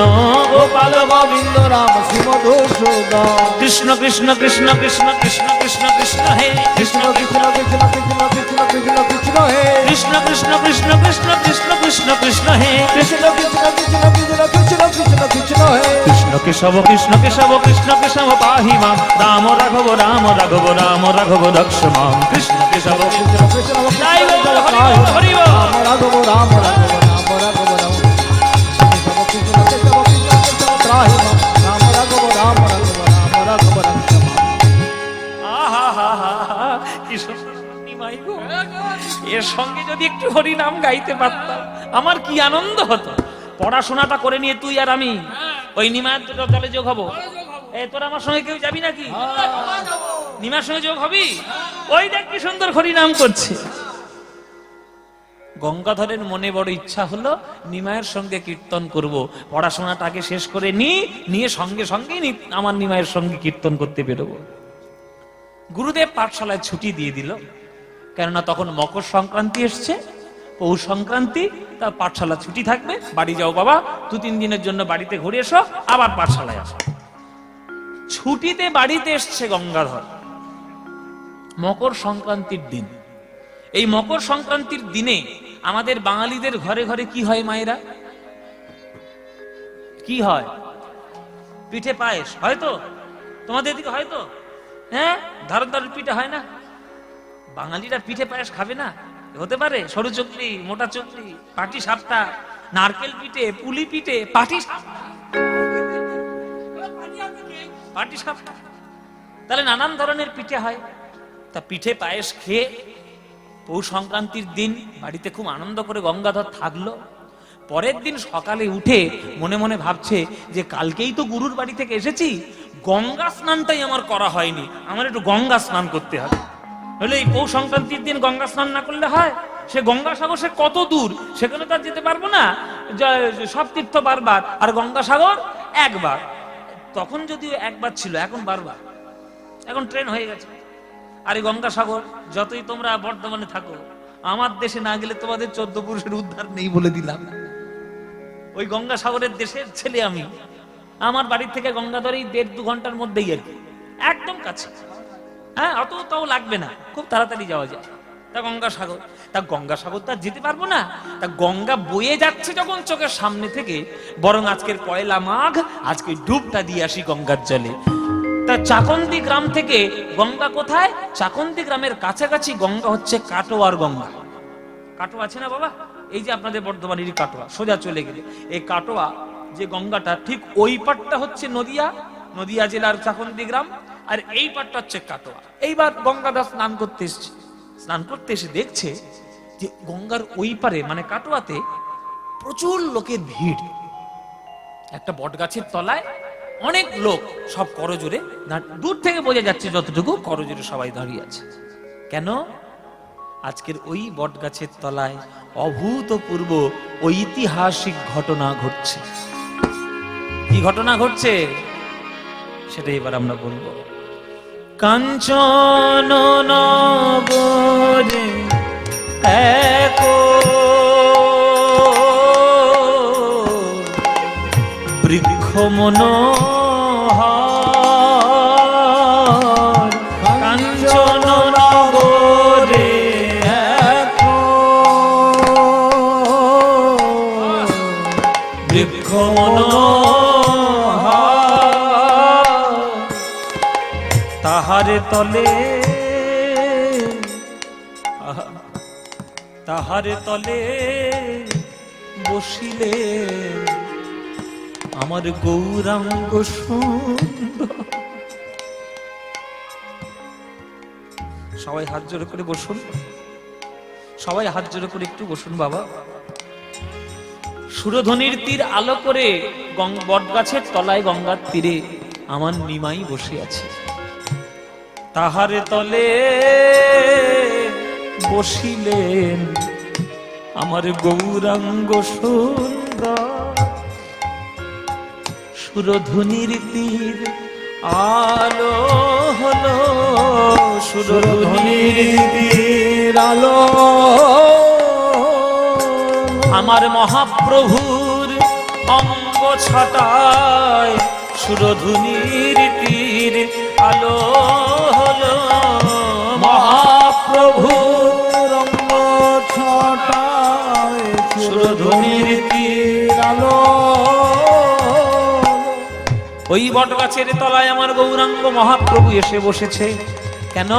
গোপাল গোবিন্দ রাম শ্রী মধুসূদন, কৃষ্ণ কৃষ্ণ কৃষ্ণ কৃষ্ণ কৃষ্ণ কৃষ্ণ কৃষ্ণ হে কৃষ্ণ কৃষ্ণ কৃষ্ণ কৃষ্ণ কৃষ্ণ কৃষ্ণ কৃষ্ণ হে কৃষ্ণ কৃষ্ণ কৃষ্ণ কৃষ্ণ কৃষ্ণ কৃষ্ণ কৃষ্ণ হে কৃষ্ণ কৃষ্ণ কৃষ্ণ কৃষ্ণ কৃষ্ণ কৃষ্ণ কৃষ্ণ হে কৃষ্ণ কেশব কৃষ্ণ কেশব কৃষ্ণ কেশব পাহি মাম, রাম রাঘব রাম রাঘব রাম রাঘব দক্ষ মাম, কৃষ্ণ কেশব কৃষ্ণ কৃষ্ণ জয় গৌর হরি বল হরি বল, রাম রাঘব রাম রাঘব রাম রাঘব রাম, কেশব কৃষ্ণ কেশব কৃষ্ণ কেশব পাহি মাম, রাম রাঘব রাম রাঘব রাম রাঘব দক্ষ মাম। আহা হা হা কি সুন্দর নিমাই গো, এর সঙ্গে যদি একটু হরি নাম গাইতে পারতাম আমার কি আনন্দ হতো। পড়াশোনাটা করে নিয়ে তুই আর আমি ওই নিমায়ের দুটো দলে যোগ হবো। এই তোরা আমার সঙ্গে কেউ যাবি নাকি? নিমার সঙ্গে যোগ হবি? ওই দেখ কি সুন্দর হরি নাম করছে। গঙ্গাধরের মনে বড় ইচ্ছা হলো নিমায়ের সঙ্গে কীর্তন করব, পড়াশোনাটাকে শেষ করে নিয়ে সঙ্গে সঙ্গে আমার নিমায়ের সঙ্গে কীর্তন করতে বেরোবো। গুরুদেব পাঠশালায় ছুটি দিয়ে দিল, কেননা তখন মকর সংক্রান্তি এসছে, পৌষ সংক্রান্তি, তা পাঠশালা ছুটি থাকবে, বাড়ি যাও বাবা, 2-3 দিনের জন্য বাড়িতে ঘুরে এসো, আবার পাঠশালায় আসো। ছুটিতে বাড়িতে এসছে গঙ্গাধর মকর সংক্রান্তির দিন। এই মকর সংক্রান্তির দিনে আমাদের বাঙালিদের ঘরে ঘরে কি হয় মায়েরা? কি হয়? পিঠে পায়েস হয়তো তোমাদের দিকে হয়তো, হ্যাঁ, ধারদার পিঠে হয় না? বাঙালিরা পিঠে পায়েস খাবে না? হতে পারে সরু চকলি, মোটা চকলি, পাটি সাপটা, নারকেল পিঠে, পুলি পিঠে, পাটি সাপটা, তাহলে নানান ধরনের পিঠে হয়। তা পিঠে পায়েস খেয়ে পৌষ সংক্রান্তির দিন বাড়িতে খুব আনন্দ করে গঙ্গাধর থাকলো। পরের দিন সকালে উঠে মনে মনে ভাবছে যে কালকেই তো গুরুর বাড়ি থেকে এসেছি, গঙ্গা স্নানটাই আমার করা হয়নি, আমার একটু গঙ্গা স্নান করতে হবে। হলে এই পৌষ সংক্রান্তির দিন গঙ্গা স্নান না করলে হয়? সে গঙ্গাসাগর সে কত দূর, সেখানে তো আর যেতে পারবো না, সব তীর্থ বারবার, আর গঙ্গাসাগর একবার। তখন যদিও একবার ছিল, এখন বারবার, এখন ট্রেন হয়ে গেছে। আর এই গঙ্গাসাগর যতই তোমরা বর্ধমানে থাকো, আমার দেশে না গেলে তোমাদের 14 পুরুষের উদ্ধার নেই বলে দিলাম। ওই গঙ্গাসাগরের দেশের ছেলে আমি, আমার বাড়ির থেকে গঙ্গাধর এই 1.5-2 ঘন্টার মধ্যেই আর কি, একদম কাছে। হ্যাঁ, অতটাও লাগবে না, খুব তাড়াতাড়ি যাওয়া যায়। তা গঙ্গাসাগর তো আর যেতে পারবো না। তা গঙ্গা বয়ে যাচ্ছে যখন চোখের সামনে থেকে, বরং আজকের 1 মাঘ, আজকে ডুবটা দিয়ে আসি গঙ্গার জলে। তা চাকন্দি গ্রাম থেকে গঙ্গা কোথায়? চাকন্দি গ্রামের কাছাকাছি গঙ্গা হচ্ছে কাটোয়ার গঙ্গা। কাটোয়া আছে না বাবা? এই যে আপনাদের বর্ধমানেরই কাটোয়া, সোজা চলে গেলে এই কাটোয়া যে গঙ্গাটা, ঠিক ওই পাটটা হচ্ছে নদিয়া জেলার চাকন্দি গ্রাম, আর এই পাটটা হচ্ছে কাটোয়া। এইবার গঙ্গাদাস স্নান করতে এসে দেখছে যে গঙ্গার ওই পারে মানে কাটোয়াতে প্রচুর লোকের ভিড়। একটা বট গাছের তলায় অনেক লোক, সব করজোরে, দূর থেকে বোঝা যাচ্ছে যতটুকু, করজোরে সবাই দাঁড়িয়ে আছে। কেন? আজকের ওই বট গাছের তলায় অভূতপূর্ব ঐতিহাসিক ঘটনা ঘটছে। কি ঘটনা ঘটছে সেটা এবার আমরা বলবো। কাঞ্চন নগরে এক বৃক্ষ মনোহর, কাঞ্চন নগরে এক বৃক্ষ মনোহর, তাহারে তলে বসিলে আমার গৌরাঙ্গ সুন্দর। সবাই হাত জোড়ে করে বসুন, সবাই হাত জোড়ে করে একটু বসুন বাবা। সুরধ্বনির তীর আলো করে বটগাছের তলায় গঙ্গার তীরে আমার নিমাই বসে আছে। তাহার তলে বসিলেন আমার গৌরাঙ্গ সুন্দর। সুরধ্বনির তীর আলো হলো, সুরধ্বনির তীর আলো আমার মহাপ্রভুর অঙ্গ ছটায়। সুরধ্বনির তীর আলো হলো মহাপ্রভুর অঙ্গ ছটায়। সুরধ্বনির তীর আলো ওই বটগাছের তলায় আমার গৌরাঙ্গ মহাপ্রভু এসে বসেছে। কেন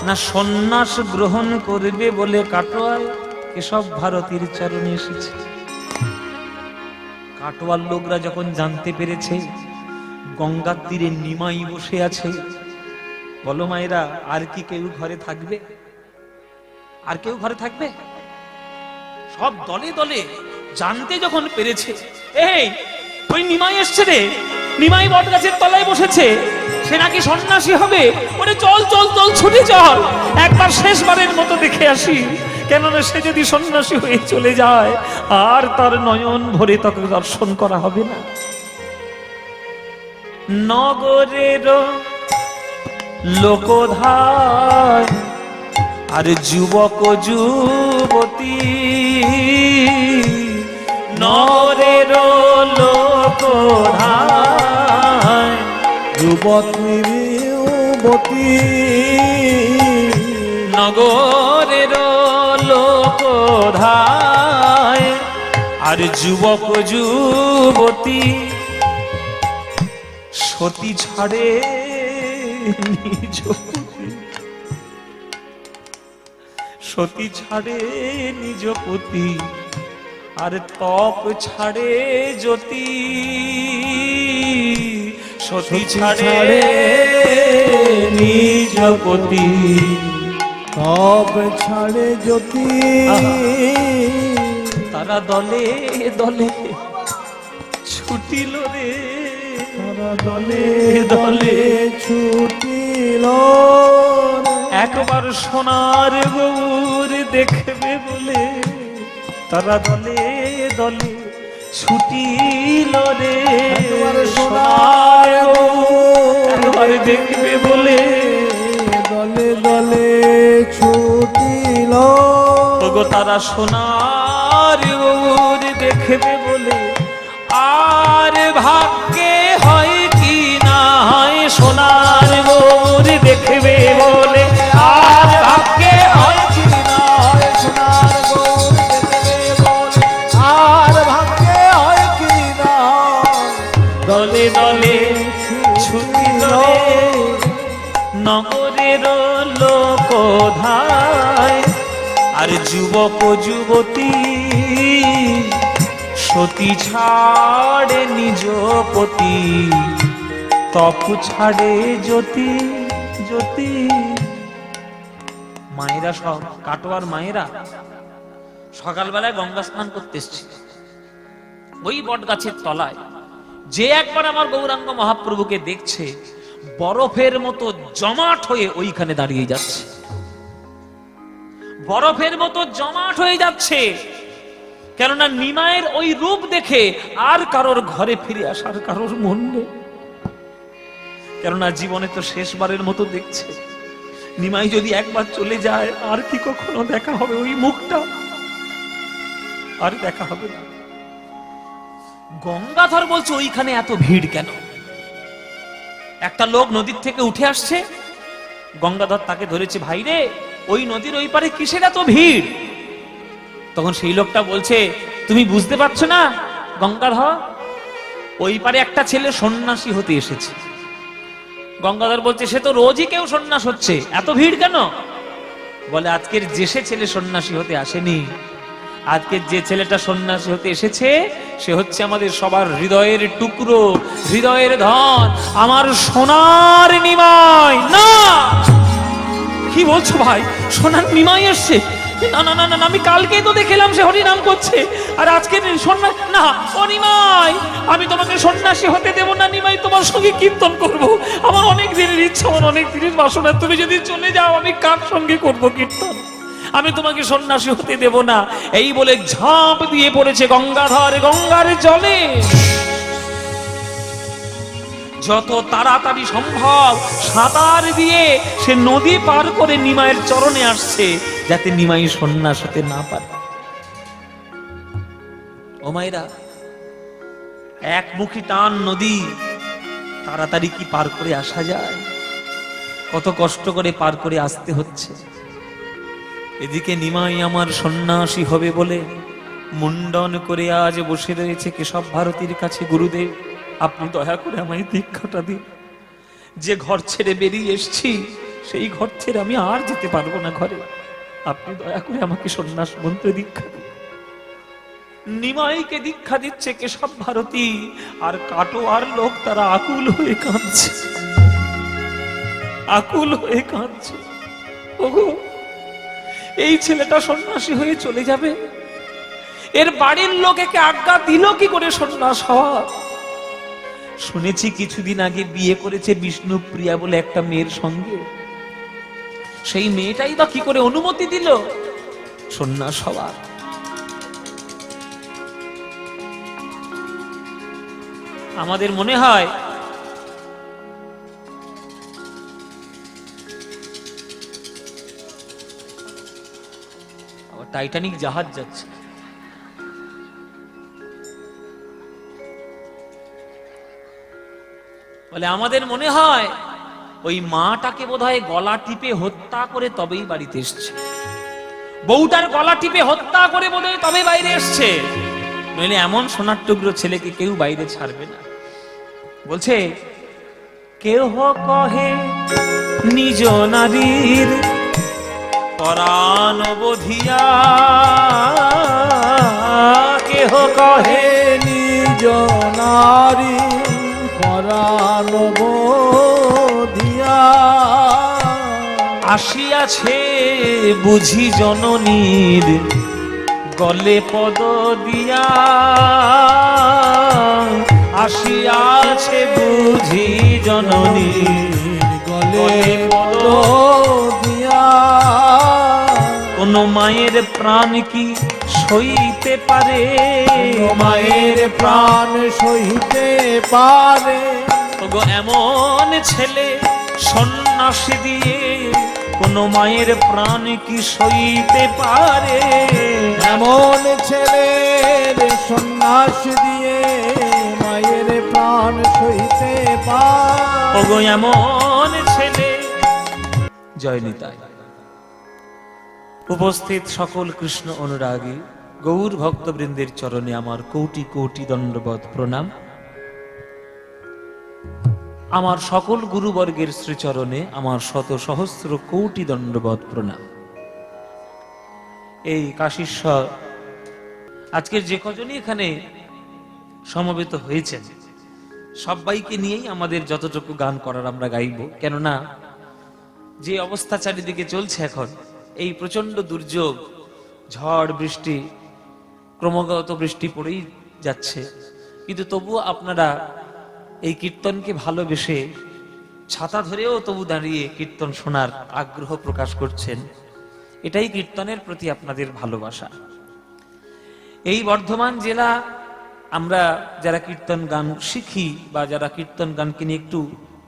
না সন্ন্যাস গ্রহণ করবে বলে কাটোয়ায় কেশব ভারতীর চরণে এসেছে। কাটোয়ার লোকরা যখন জানতে পেরেছে গঙ্গার তীরে নিমাই বসে আছে, বলো মায়েরা, আর কি কেউ ঘরে থাকবে? আর কেউ ঘরে থাকবে? সব দলে দলে জানতে যখন পেরেছে এই ওই নিমাই এসছে রে, নিমাই বটগাছের তলায় বসেছে, সে নাকি সন্ন্যাসী হবে, ওরে চল চল চল ছুটে চল, একবার শেষবারের মতো দেখে আসি। কেননা সে যদি সন্ন্যাসী হয়ে চলে যায় আর তার নয়ন ভরে তাকে দর্শন করা হবে না। নগরের লোকধার আর যুবক যুবতী, নগরের লোকধার যুবতী যুবতী, নগরের লোকধার আর যুবক যুবতী সতী ছাড়ে নিজ পতি, সতী ছাড়ে নিজ পতি আর তপ ছাড়ে জ্যোতি, সতী ছাড়ে নিজ পতি তব ছাড়ে জ্যোতি। তারা দলে দলে ছুটিল রে, তারা দলে দলে ছুটিল, একবার সোনার গৌর দেখবে বলে তারা দলে দলে ছুটিল রে। একবার সোনার গৌর একবার দেখবে বলে দলে দলে ছুটিল, ওগো তারা সোনার গৌর দেখবে বলে। আর ভাগ্যে হয় কি না হয় সোনার গৌর দেখবে বলে, আর ভাগ্যে হয় কি না হয় সোনার গৌর দেখবে বলে, আর ভাগ্যে হয় কি না দলে দলে ছুটিল রে নগরের লোকধায় আর যুবক যুবতী সতী ছাড়ে নিজ পতি, তপ ছাড়ে জ্যোতি জ্যোতি। মায়েরা সব কাটোয়ার মায়েরা সকালবেলায় গঙ্গা স্নান করতে এসেছিল ওই বট গাছের তলায়। যে একবার আমার গৌরাঙ্গ মহাপ্রভুকে দেখছে বরফের মতো জমাট হয়ে ওইখানে দাঁড়িয়ে যাচ্ছে, বরফের মতো জমাট হয়ে যাচ্ছে। কেননা নিমায়ের ওই রূপ দেখে আর কারোর ঘরে ফিরে আসার কারোর মন নেই। কেননা জীবনে তো শেষবারের মতো দেখছে, নিমাই যদি একবার চলে যায় আর কি কখনো দেখা হবে ওই মুখটা? আর দেখা হবে না। গঙ্গাধর বলছে ওইখানে এত ভিড় কেন? একটা লোক নদীর থেকে উঠে আসছে, গঙ্গাধর তাকে ধরেছে, ভাই রে ওই নদীর ওই পারে কিসের এত ভিড়? তখন সেই লোকটা বলছে, তুমি বুঝতে পারছো না গঙ্গাধর, ওই পারে একটা ছেলে সন্ন্যাসী হতে এসেছে। গঙ্গাধর বলছে, সে তো রোজই কেউ সন্ন্যাস হচ্ছে, এত ভিড় কেন? বলে, আজকের যে সে ছেলে সন্ন্যাসী হতে আসেনি, আজকে যে ছেলেটা সন্ন্যাসী হতে এসেছে সে হচ্ছে আমাদের সবার হৃদয়ের টুকরো, হৃদয়ের ধন, আমার সোনার নিমাই। না, কি বলছো ভাই, সোনার নিমাই এসছে? না না না না, আমি কালকেই তো দেখলাম সে হরিনাম করছে, আর আজকে সন্ন্যাস না। ও নিমাই, আমি তোমাকে সন্ন্যাসী হতে দেব না নিমাই, তোমার সঙ্গে কীর্তন করব। আমার অনেক দিনের ইচ্ছা, আমার অনেক দিনের বাসনা, তুমি যদি চলে যাও আমি কার সঙ্গে করব কীর্তন? আমি তোমাকে সন্ন্যাসী হতে দেব না। এই বলে ঝাঁপ দিয়ে পড়েছে গঙ্গাধর গঙ্গার জলে। যত তাড়াতাড়ি সম্ভব সাঁতার দিয়ে সে নদী পার করে নিমাইয়ের চরণে আসছে, যাতে নিমাই সন্ন্যাস হতে না পারে। ও মায়েরা, একমুখী টান নদী, তাড়াতাড়ি কি পার করে আসা যায়? কত কষ্ট করে পার করে আসতে হচ্ছে। এদিকে নিমাই আমার সন্ন্যাসী হবে বলে মুন্ডন করে আজ বসে রয়েছে কেশব ভারতীর কাছে। গুরুদেব, আপনি দয়া করে আমায় দীক্ষাটা দিন। যে ঘর ছেড়ে বেরিয়ে এসছি সেই ঘর ছেড়ে আমি আর যেতে পারবো না ঘরে। আপনি দয়া করে আমাকে সন্ন্যাস মন্ত্রে দীক্ষা দিন। নিমাইকে দীক্ষা দিচ্ছে কেশব ভারতী, আর কাটোয়ার লোক তারা আকুল হয়ে কাঁদছে, আকুল হয়ে কাঁদছে। ওগো, এই ছেলেটা সন্ন্যাসী হয়ে চলে যাবে, এর বাড়ির লোক একে আজ্ঞা দিল কি করে সন্ন্যাস হওয়া? শুনেছি কিছুদিন আগে বিয়ে করেছে বিষ্ণুপ্রিয়া বলে একটা মেয়ের সঙ্গে, সেই মেয়েটাই বা কি করে অনুমতি দিল সন্ন্যাস হওয়ার? আমাদের মনে হয় টাইটানিক জাহাজ যাচ্ছে। বলে আমাদের মনে হয় ওই মাটাকে বোধহয় গলা টিপে হত্যা করে তবেই বাড়িতে এসছে, বউটার গলা টিপে হত্যা করে বোধহয় তবে বাইরে এসছে, নইলে এমন সোনার টুকরো ছেলেকে কেউ বাইরে ছাড়বে না। বলছে কেহ কহে নিজ নারীর পরাণ বধিয়া, কেহ কহে নিজ নারী পরাণ বধিয়া, আসিয়াছে বুঝি জননীর গলে পদ দিয়া, আসিয়াছে বুঝি জননীর গলে পদ দিয়া। কোন মায়ের প্রাণ কি সইতে পারে, মায়ের প্রাণ সইতে পারে, ওগো এমন ছেলে সন্ন্যাসী দিয়ে কোন মায়ের প্রাণ কি সইতে পারে? এমন ছেলের সন্ন্যাস দিয়ে মায়ের প্রাণ সইতে পারে, ওগো এমন ছেলে। জয় নিতাই। উপস্থিত সকল কৃষ্ণ অনুরাগী গৌর ভক্তবৃন্দের চরণে আমার কোটি কোটি দণ্ডবৎ প্রণাম। আমার সকল গুরুবর্গের শ্রীচরণে আমার শত সহস্র কোটি দণ্ডবৎ প্রণাম। এই কাশীশ্বর আজকের যে কজনই এখানে সমবেত হয়েছেন সবাইকে নিয়েই আমাদের যতটুকু গান করার আমরা গাইব। কেননা যে অবস্থা চারিদিকে চলছে এখন, এই প্রচন্ড দুর্যোগ, ঝড় বৃষ্টি, ক্রমাগত বৃষ্টি পড়েই যাচ্ছে, কিন্তু তবুও আপনারা এই কীর্তনকে ভালোবেসে ছাতা ধরেও তবু দাঁড়িয়ে কীর্তন শোনার আগ্রহ প্রকাশ করছেন। এটাই কীর্তনের প্রতি আপনাদের ভালোবাসা। এই বর্ধমান জেলা আমরা যারা কীর্তন গান শিখি বা যারা কীর্তন গানকে নিয়ে একটু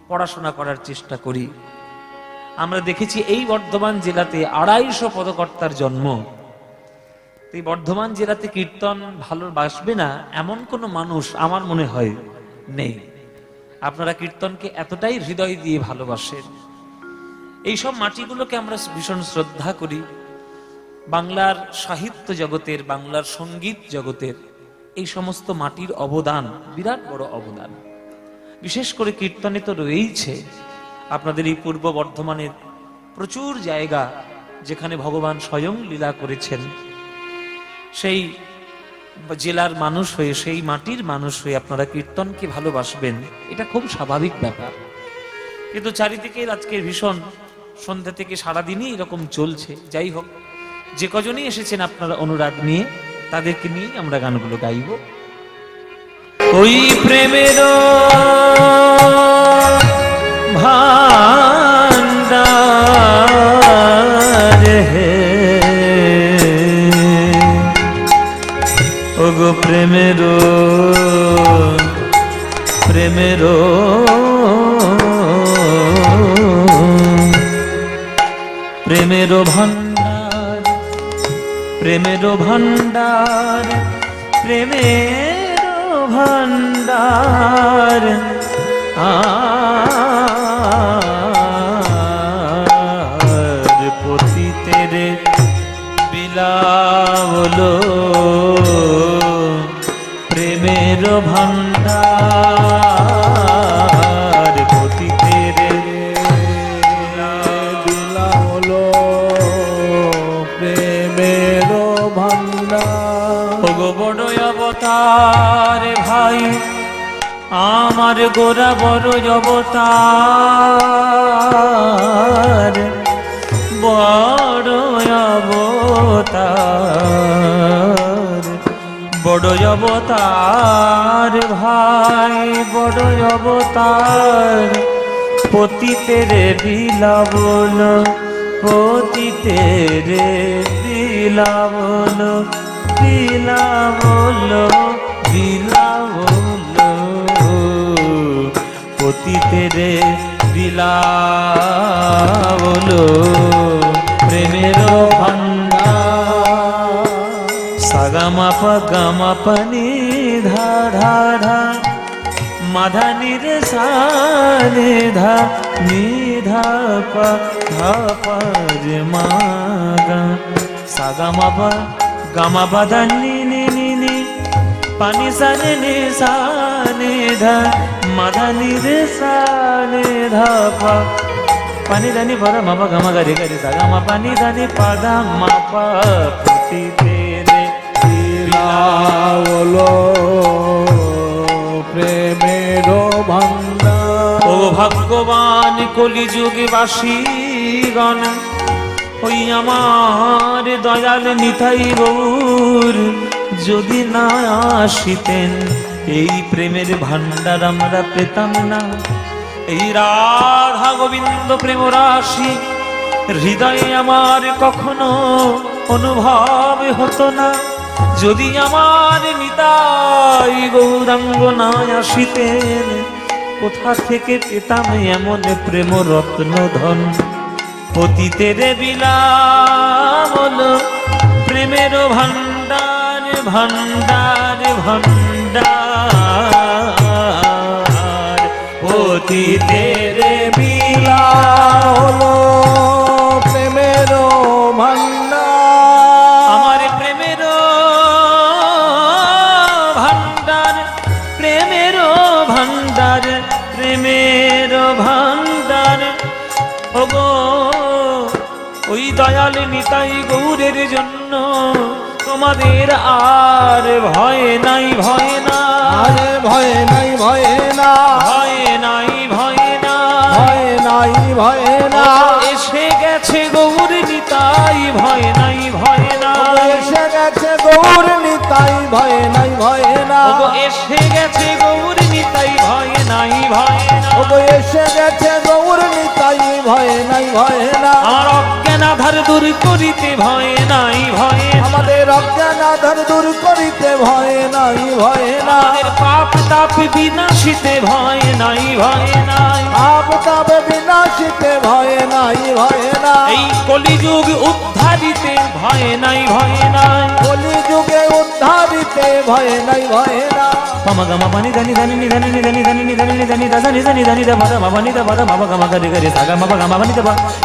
পড়াশোনা করার চেষ্টা করি, আমরা দেখেছি এই বর্ধমান জেলাতে 250 পদকর্তার জন্ম। এই বর্ধমান জেলাতে কীর্তন ভালোবাসবে না এমন কোনো মানুষ আমার মনে হয় নেই। আপনারা কীর্তনকে এতটাই হৃদয় দিয়ে ভালোবাসেন। এইসব মাটিগুলোকে আমরা ভীষণ শ্রদ্ধা করি। বাংলার সাহিত্য জগতের, বাংলার সঙ্গীত জগতের এই সমস্ত মাটির অবদান বিরাট বড় অবদান। বিশেষ করে কীর্তনে তো রয়েইছে। আপনাদের এই পূর্ব সেই জেলার মানুষ হয়ে, সেই মাটির মানুষ হয়ে আপনারা কীর্তনকে ভালোবাসবেন, এটা খুব স্বাভাবিক ব্যাপার। কিন্তু চারিদিকে আজকের ভীষণ সন্ধ্যা থেকে সারাদিনই এরকম চলছে। যাই হোক, যে কজনই এসেছেন আপনারা অনুরাগ নিয়ে, তাদেরকে নিয়ে আমরা গানগুলো গাইব। ওই প্রেমের ভান্ডার হে, ওগো প্রেমের প্রেমের প্রেমের ভান্ডার, প্রেমের ভান্ডার, প্রেমের ভান্ডার, আর পতিতের বিলাবলো প্রেমের ভান্ডার, পতিতের বিলাবলো প্রেমের ভান্ডার। ওগো বড় অবতার ভাই আমার, গোরা বড় অবতার, বড় অবতার, বড় অবতার ভাই, বড় অবতার, পতিতের বিলাবল, পতিতের বিলাবল, বিলাবল, বিলাবল, পতিতের বিলাবল প্রেমের ভান্ডার। সাগামা পা গামা পানি ধা ধা ধা, মাধা নিরে সা রে ধা, নি ধা পা ধা পা রে মা গা, সাগামা পা গামা পা ধা নি নি নি নি, পানি সা রে নি সা নে ধা, মাধা নিরে সা রে ধা পা, পানি ধানি পরা মা পা গামা গা রে গা রে সা গামা পানি ধানি পা ধা মা পা, পতিতের বিলাবলো প্রেমের ভান্ডার। ও ভাগ্যবান কলিযুগে বাসীগণ, ওই আমার দয়াল নিতাই গৌর যদি না আসিতেন, এই প্রেমের ভান্ডার আমরা পেতাম না। এই রাধা গোবিন্দ প্রেম রাশি হৃদয়ে আমার কখনো অনুভব হতো না, যদি আমার নিতাই গৌরাঙ্গ না আসিতেন। কোথা থেকে পেতাম এমন প্রেম রত্ন ধন, পতিতের বিলাবল প্রেমের ভান্ডার, ভান্ডার, ভান্ডার, পতিতের বিলাবলো প্রেমের ভান্ডার। আমার প্রেমের ভান্ডার, প্রেমের ভান্ডার, প্রেমের ভান্ডার, ওগো ওই দয়াল নিতাই গৌরের জন্য তোমাদের আর ভয় নাই, ভয় না, আরে ভয় নাই, ভয় না, ভয় নাই, ভয় না, ভয় নাই, ভয় না, এসে গেছে গৌর নিতাই, ভয় নাই, ভয় না, এসে গেছে গৌর নিতাই, ভয় নাই, ভয় না, ওগো এসে গেছে গৌর নিতাই, ভয় নাই, ভয় না, ওগো এসে গেছে গৌর নিতাই, ভয় নাই, ভয় না, আমার অজ্ঞান আধার দূর করিতে ভয় নাই, ভয় না, আমাদের অজ্ঞান আধার দূর করিতে ভয় নাই, ভয় না, আমাদের পাপ তাপ বিনাশিতে ভয় নাই, ভয় নাই, পাপ তাপ বিনাশিতে ভয় নাই, ভয় না, এই কলিযুগ উদ্ধারিতে ভয় নাই, ভয় নাই, কলি যুগে উদ্ধারিতে ভয় নাই, ভয় না। মা গা মা পানি ধানি ধানি নি ধানি নি ধানি ধানি নি ধানি নি ধানি দাসা নি ধানি ধানি দা মা মা পানি দা মা মা গা মা গা রে গা রে সা গা মা গা মা পানি দা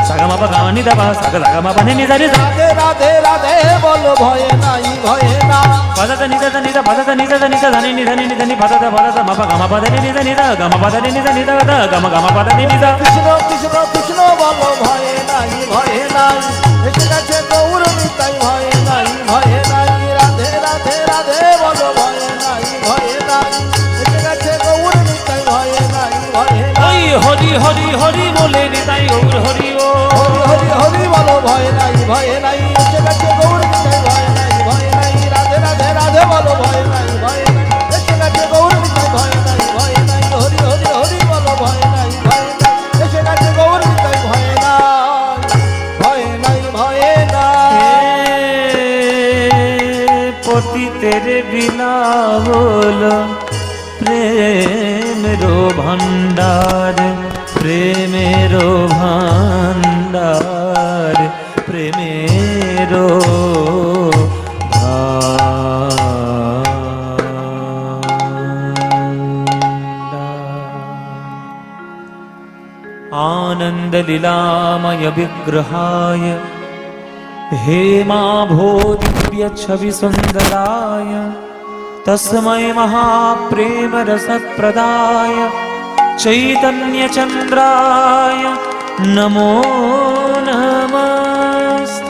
সা গা মা গা মা নি দা সা গা মা পানি নি ধানি দা, রাধে রাধে রাধে বলো ভয় নাই, ভয় না, পাদা দা নি দা নি দা পাদা দা নি দা নি দা ধানি নি ধানি পাদা দা মা গা মা পাদা নি দা নি দা গা মা পাদা নি দা নি দা দা গা মা পাদা নি দা। কৃষ্ণ কৃষ্ণ কৃষ্ণ বলো ভয় নাই, ভয় নাই, এসে গেছে গৌর নিতাই, ভয় নাই, ভয় নাই, রাধে রাধে রাধে বলো ভয়ে নাই ভয়ে নাই এসে গেছে গৌর নিতাই ভয়ে নাই ভয়ে নাই ওই হরি হরি হরি বলে নিতাই গৌর হরি ও হরি হরি হরি বলো ভয়ে নাই ভয়ে নাই এসে গেছে গৌর নিতাই ভয়ে নাই ভয়ে নাই রাধে রাধে রাধে বলো ভয়ে নাই ভয়ে নাই এসে গেছে গৌর নিতাই ভয়ে নাই ভয়ে নাই হরি হরি হরি বলো ভয়ে নাই ভয়ে নাই এসে গেছে গৌর নিতাই ভয়ে নাই ভয়ে নাই ভয়ে নাই পতিতের বিলাবল প্রেমেরো ভান্ডার প্রেমেরো ভান্ডার প্রেমেরো आनंद लीलामय विग्रहाय हेमाभो दिव्य छवि सुंदराय तस्मै महाप्रेम रसप्रदाय चैतन्य चंद्राय नमो नमस्ते।